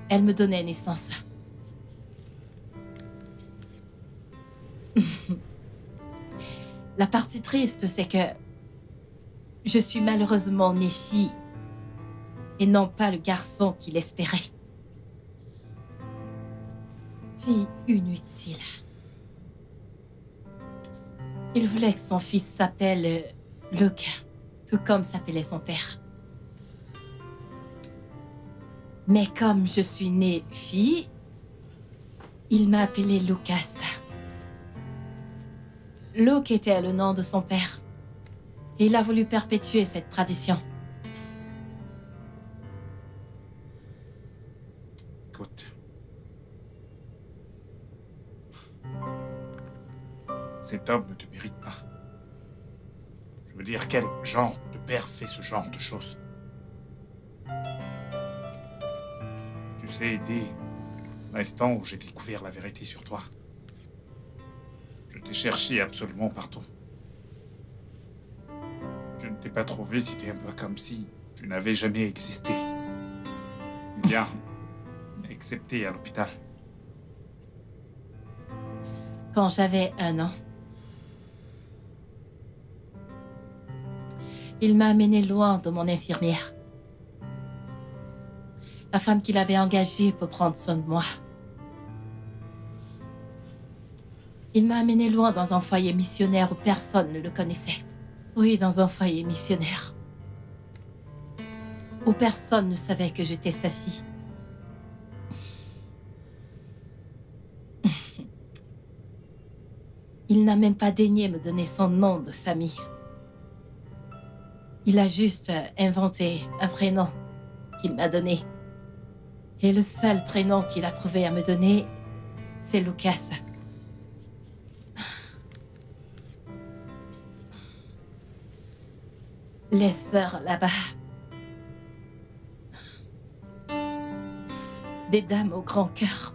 elle me donnait naissance. La partie triste, c'est que je suis malheureusement née fille et non pas le garçon qu'il espérait. Fille inutile. Il voulait que son fils s'appelle Luke, tout comme s'appelait son père. Mais comme je suis née fille, il m'a appelée Lucas. Luke était le nom de son père. Et il a voulu perpétuer cette tradition. Écoute. Cet homme ne te mérite pas. Je veux dire, quel genre de père fait ce genre de choses? Tu sais, dès l'instant où j'ai découvert la vérité sur toi, je t'ai cherché absolument partout. Je ne t'ai pas trouvé, c'était un peu comme si tu n'avais jamais existé. Bien, excepté à l'hôpital. Quand j'avais 1 an, il m'a amené loin de mon infirmière. La femme qu'il avait engagée pour prendre soin de moi. Il m'a amené loin dans un foyer missionnaire où personne ne le connaissait. Oui, dans un foyer missionnaire. Où personne ne savait que j'étais sa fille. Il n'a même pas daigné me donner son nom de famille. Il a juste inventé un prénom qu'il m'a donné. Et le seul prénom qu'il a trouvé à me donner, c'est Lucas. Les sœurs là-bas. Des dames au grand cœur.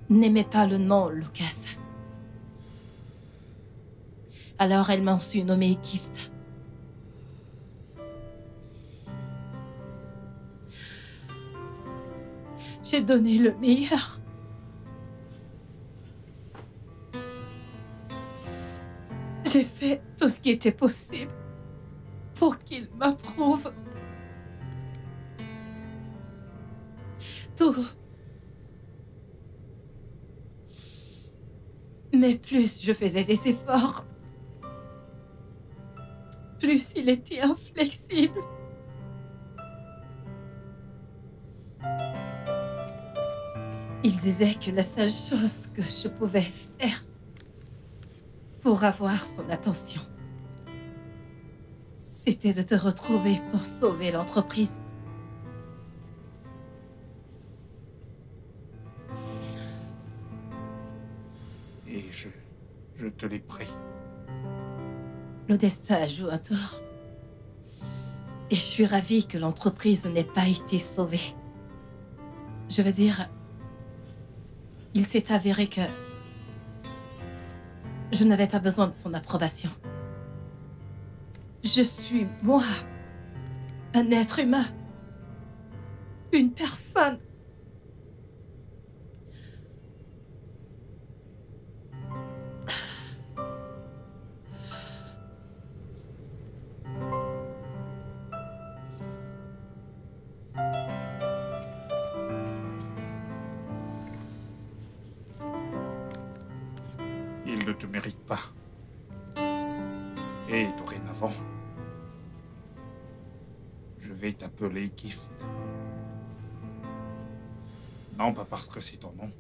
N'aimaient pas le nom Lucas. Alors elles m'ont su nommer Gift. J'ai donné le meilleur. J'ai fait tout ce qui était possible pour qu'il m'approuve. Tout. Mais plus je faisais des efforts, plus il était inflexible. Il disait que la seule chose que je pouvais faire pour avoir son attention, c'était de te retrouver pour sauver l'entreprise. Et je te l'ai pris. Le destin joue un tour. Et je suis ravie que l'entreprise n'ait pas été sauvée. Je veux dire, il s'est avéré que je n'avais pas besoin de son approbation. Je suis, moi, un être humain, une personne. Il ne te mérite pas. Et dorénavant, je vais t'appeler Gift. Non, pas parce que c'est ton nom.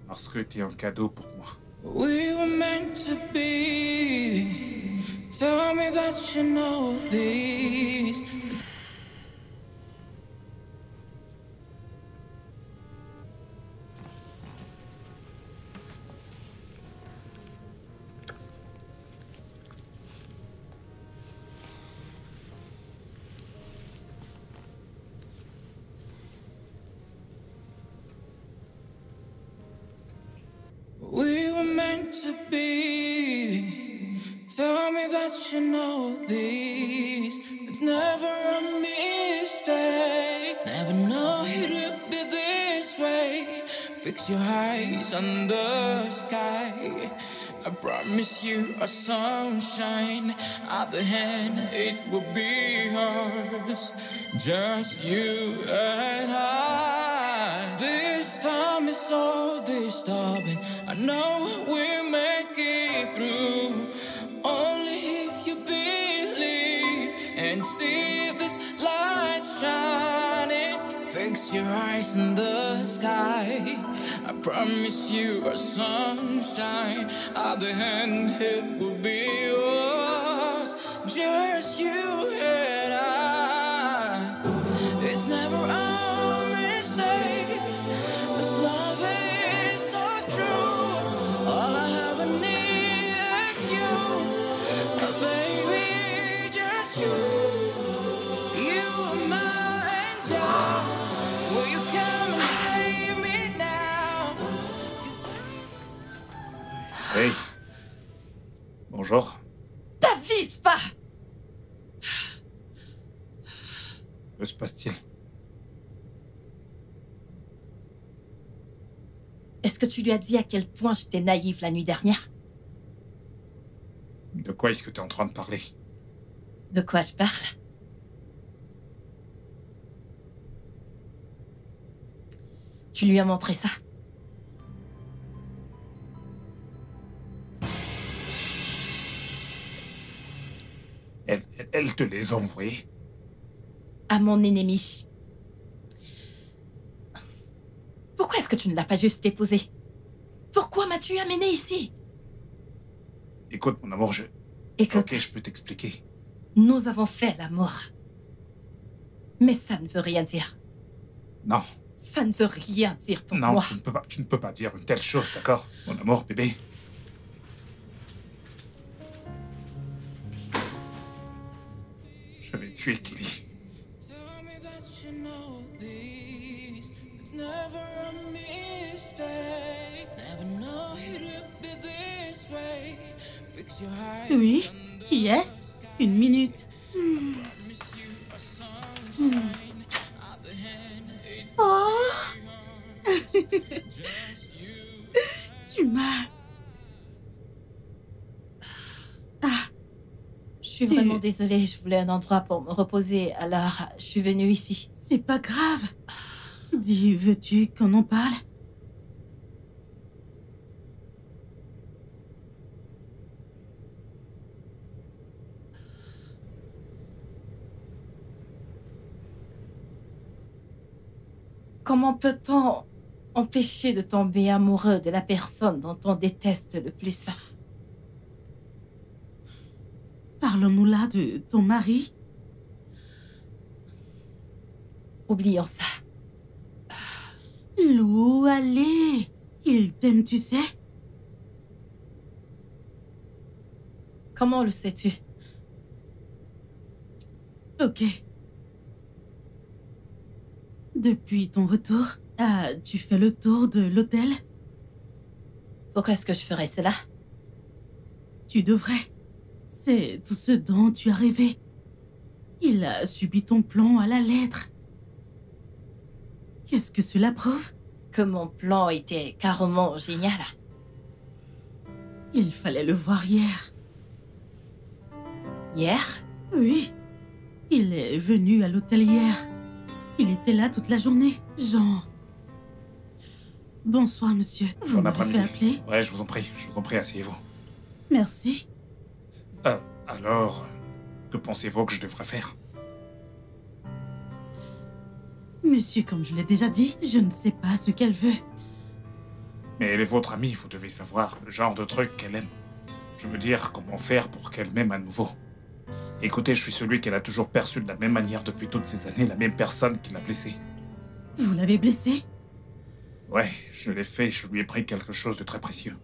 Parce que t'es un cadeau pour moi. We were meant to be Tell me that you know this. We were meant to be. Tell me that you know this. It's never a mistake. Never know it'd be this way. Fix your eyes on the sky. I promise you a sunshine. At the end, it will be ours. Just you and I. This time is so disturbing. I know we'll make it through. Only if you believe and see this light shining. Fix your eyes in the sky. I promise you a sunshine. At the end, it will be yours. Just you and I. It's never a mistake. This love is so true. All I ever need is you, baby, just you. You are my angel. Will you come and save me now? 'Cause Hey. Bonjour. T'avises pas! Que se passe-t-il? Est-ce que tu lui as dit à quel point j'étais naïve la nuit dernière? De quoi est-ce que tu es en train de parler? De quoi je parle? Tu lui as montré ça? Elle te les a envoyés? À mon ennemi. Pourquoi est-ce que tu ne l'as pas juste épousé? Pourquoi m'as-tu amené ici? Écoute, mon amour, Écoute, Ok, je peux t'expliquer. nous avons fait l'amour. Mais ça ne veut rien dire. Non, Ça ne veut rien dire pour non, moi. tu ne peux pas dire une telle chose, d'accord? Mon amour, bébé. Je vais tuer Kelly. Tell me that you know this. It's never a mistake. Never know it'd be this way. Fix your eyes Oui, on the qui est-ce? Une minute. promise you a sunshine. At the end, it Oh, just you. tu m'as... Ah, Je suis Tu- vraiment désolée, je voulais un endroit pour me reposer, alors je suis venue ici. c'est pas grave. Dis, veux-tu qu'on en parle? Comment peut-on empêcher de tomber amoureux de la personne dont on déteste le plus? Parlons-nous là de ton mari? Oublions ça. Lou, allez. Il t'aime, tu sais? Comment le sais-tu? Ok. Depuis ton retour, as-tu fait le tour de l'hôtel? Pourquoi est-ce que je ferais cela? Tu devrais. C'est tout ce dont tu as rêvé. Il a subi ton plan à la lettre. Qu'est-ce que cela prouve? Que mon plan était carrément génial. Il fallait le voir hier. Hier? Oui. Il est venu à l'hôtel hier. Il était là toute la journée. Jean. Bonsoir, monsieur. Vous Bon m'avez fait après-midi. appeler? Ouais, je vous en prie, asseyez-vous. Merci. Alors, que pensez-vous que je devrais faire? Monsieur, comme je l'ai déjà dit, je ne sais pas ce qu'elle veut. Mais elle est votre amie, vous devez savoir le genre de truc qu'elle aime. Je veux dire, comment faire pour qu'elle m'aime à nouveau. Écoutez, je suis celui qu'elle a toujours perçu de la même manière depuis toutes ces années, la même personne qui l'a blessée. Vous l'avez blessé? Ouais, je l'ai fait, je lui ai pris quelque chose de très précieux.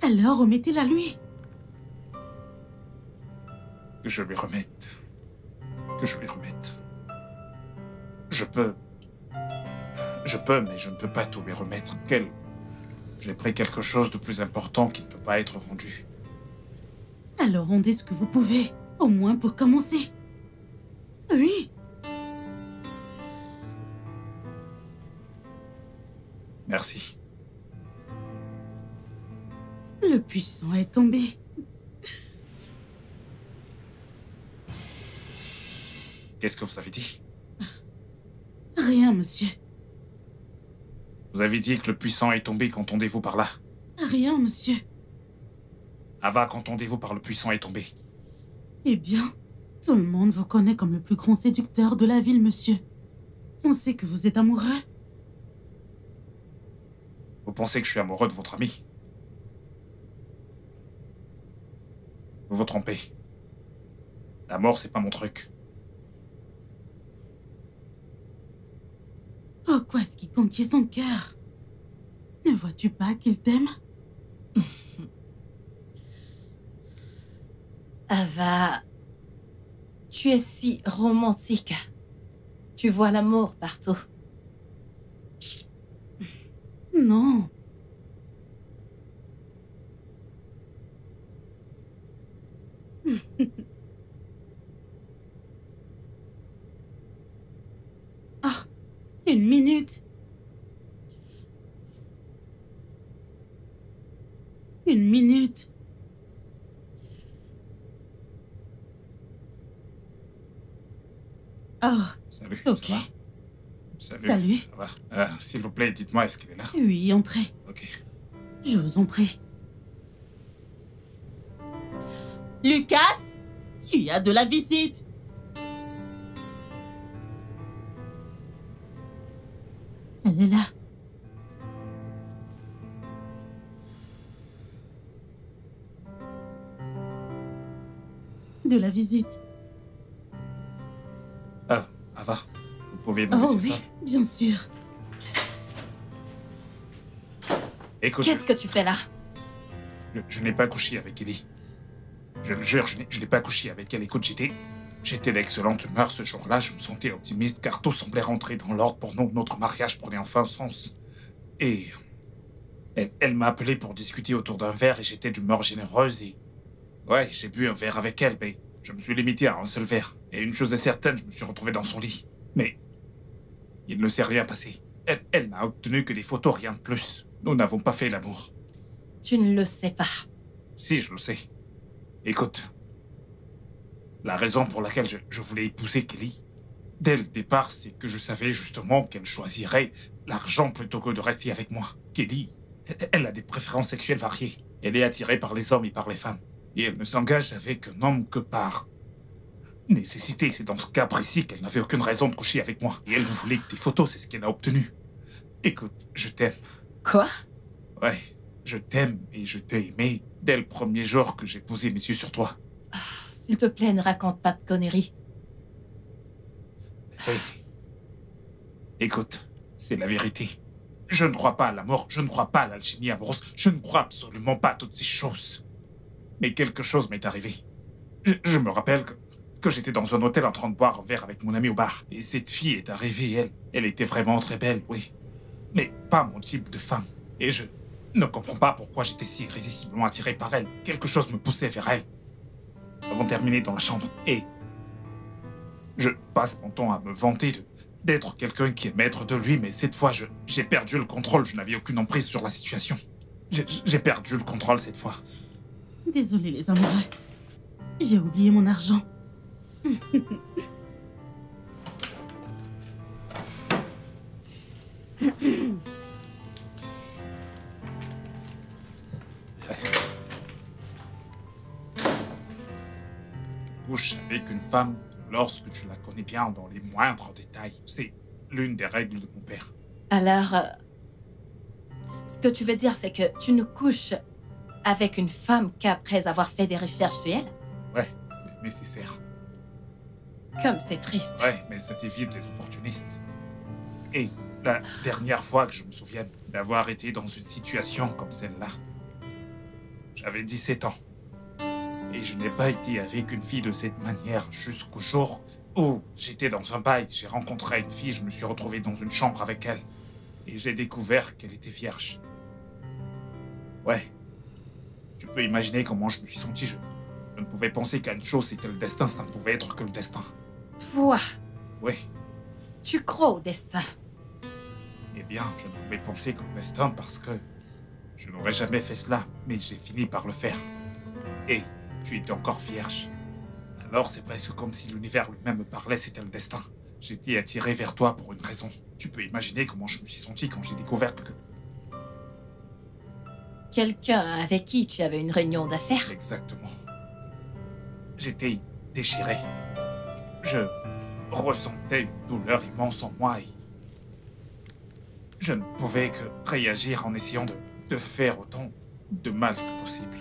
Alors remettez-la lui. Que je lui remette. Que je lui remette. Je peux, mais je ne peux pas tout lui remettre. J'ai pris quelque chose de plus important qui ne peut pas être rendu. Alors rendez ce que vous pouvez, au moins pour commencer. Oui. Merci. Le puissant est tombé. Qu'est-ce que vous avez dit? Rien, monsieur. Vous avez dit que le puissant est tombé, qu'entendez-vous par là? Rien, monsieur. Ava, qu'entendez-vous par le puissant est tombé? Eh bien, tout le monde vous connaît comme le plus grand séducteur de la ville, monsieur. On sait que vous êtes amoureux. Vous pensez que je suis amoureux de votre ami? Vous vous trompez. La mort, c'est pas mon truc. Oh, quoi est-ce qui conquiert son cœur? Ne vois-tu pas qu'il t'aime? Ava, tu es si romantique. Tu vois l'amour partout. Non. Ah, une minute. Une minute. Oh, Salut. ok. Ça va? Salut. Salut. Ça va? S'il vous plaît, dites-moi, est-ce qu'il est là? Oui, entrez. Ok. Je vous en prie. Lucas, tu as de la visite. Elle est là. De la visite. Ava, vous pouvez me Oh laisser oui, ça? bien sûr. Écoute, Qu'est-ce que tu fais là? je n'ai pas couché avec Ellie. Je le jure, je n'ai pas couché avec elle. Écoute, j'étais d'excellente humeur ce jour-là. Je me sentais optimiste car tout semblait rentrer dans l'ordre pour nous. Notre mariage prenait enfin sens. Et elle m'a appelé pour discuter autour d'un verre et j'étais d'humeur généreuse et... Ouais, j'ai bu un verre avec elle, mais je me suis limité à un seul verre. Et une chose est certaine, je me suis retrouvé dans son lit. Mais il ne s'est rien passé. Elle n'a obtenu que des photos, rien de plus. Nous n'avons pas fait l'amour. Tu ne le sais pas. Si, je le sais. Écoute, la raison pour laquelle je voulais épouser Kelly, dès le départ, c'est que je savais justement qu'elle choisirait l'argent plutôt que de rester avec moi. Kelly, elle a des préférences sexuelles variées. Elle est attirée par les hommes et par les femmes. Et elle ne s'engage avec un homme que par nécessité. C'est dans ce cas précis qu'elle n'avait aucune raison de coucher avec moi. Et elle ne voulait que des photos, c'est ce qu'elle a obtenu. Écoute, je t'aime. Quoi? Ouais, je t'aime et je t'ai aimé dès le premier jour que j'ai posé mes yeux sur toi. S'il te plaît, ne raconte pas de conneries. Oui. Écoute, c'est la vérité. Je ne crois pas à la mort, je ne crois pas à l'alchimie amoureuse, je ne crois absolument pas à toutes ces choses. Mais quelque chose m'est arrivé. Je me rappelle que j'étais dans un hôtel en train de boire un verre avec mon ami au bar. Et cette fille est arrivée, elle était vraiment très belle, oui. Mais pas mon type de femme. Et je ne comprends pas pourquoi j'étais si irrésistiblement attiré par elle. Quelque chose me poussait vers elle. Nous avons terminé dans la chambre et je passe mon temps à me vanter d'être quelqu'un qui est maître de lui, mais cette fois, j'ai perdu le contrôle. Je n'avais aucune emprise sur la situation. J'ai perdu le contrôle cette fois. Désolé les amoureux. J'ai oublié mon argent. Couche avec une femme lorsque tu la connais bien dans les moindres détails. C'est l'une des règles de mon père. Alors, ce que tu veux dire, c'est que tu ne couches avec une femme qu'après avoir fait des recherches sur elle? Ouais, c'est nécessaire. Comme c'est triste. Ouais, mais ça t'évite les opportunistes. Et la dernière fois que je me souvienne d'avoir été dans une situation comme celle-là, j'avais 17 ans. Et je n'ai pas été avec une fille de cette manière jusqu'au jour où j'étais dans un bail. J'ai rencontré une fille, je me suis retrouvé dans une chambre avec elle. Et j'ai découvert qu'elle était vierge. Ouais. Tu peux imaginer comment je me suis senti. Je ne pouvais penser qu'à une chose, c'était le destin. Ça ne pouvait être que le destin. Toi, Oui. tu crois au destin. Eh bien, je ne pouvais penser qu'au destin parce que je n'aurais jamais fait cela, mais j'ai fini par le faire. Et tu étais encore vierge. Alors c'est presque comme si l'univers lui-même me parlait, c'était le destin. J'étais attiré vers toi pour une raison. Tu peux imaginer comment je me suis senti quand j'ai découvert que... Quelqu'un avec qui tu avais une réunion d'affaires? Exactement. J'étais déchiré. Je ressentais une douleur immense en moi et... je ne pouvais que réagir en essayant de faire autant de mal que possible.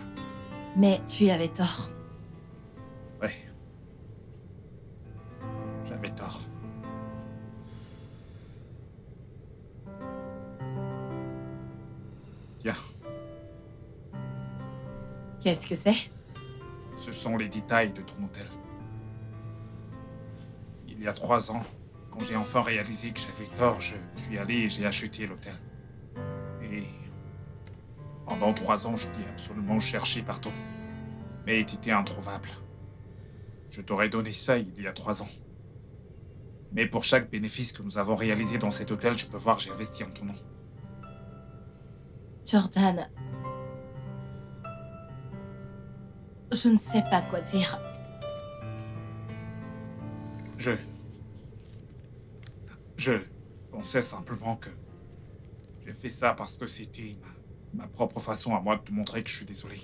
Mais tu avais tort. Ouais. J'avais tort. Tiens, Qu'est-ce que c'est? ce sont les détails de ton hôtel. Il y a 3 ans, quand j'ai enfin réalisé que j'avais tort, je suis allé et j'ai acheté l'hôtel. Et pendant 3 ans, je t'ai absolument cherché partout. Mais t'étais introuvable. Je t'aurais donné ça il y a 3 ans. Mais pour chaque bénéfice que nous avons réalisé dans cet hôtel, tu peux voir, j'ai investi en ton nom. Jordan, je ne sais pas quoi dire. Je pensais simplement que j'ai fait ça parce que c'était ma propre façon à moi de te montrer que je suis désolé.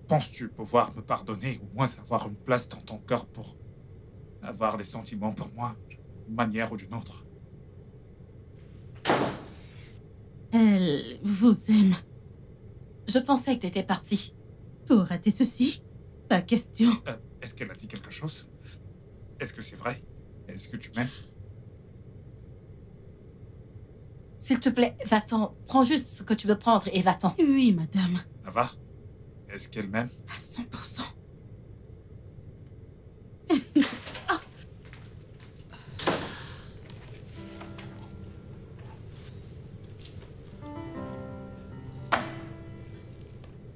Penses-tu pouvoir me pardonner, ou au moins avoir une place dans ton cœur pour avoir des sentiments pour moi, d'une manière ou d'une autre? Elle vous aime. Je pensais que t'étais parti. Pour rater ceci, pas question. Est-ce qu'elle a dit quelque chose? Est-ce que c'est vrai? Est-ce que tu m'aimes? S'il te plaît, va-t'en. Prends juste ce que tu veux prendre et va-t'en. Oui, madame. Ça va? Est-ce qu'elle m'aime? À 100%.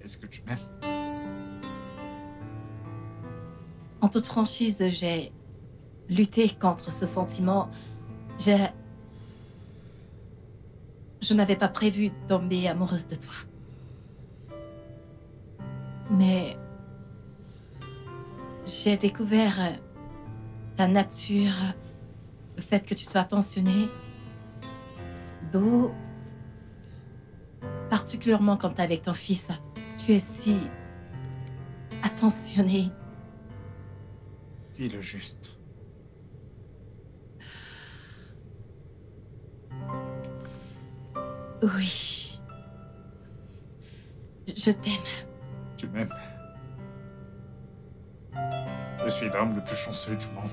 Est-ce que tu m'aimes? En toute franchise, j'ai lutté contre ce sentiment. Je n'avais pas prévu de tomber amoureuse de toi. Mais j'ai découvert ta nature, le fait que tu sois attentionné, beau, particulièrement quand t'es avec ton fils. Tu es si attentionné. Dis le juste. Oui. Je t'aime. Tu m'aimes. Je suis l'homme le plus chanceux du monde.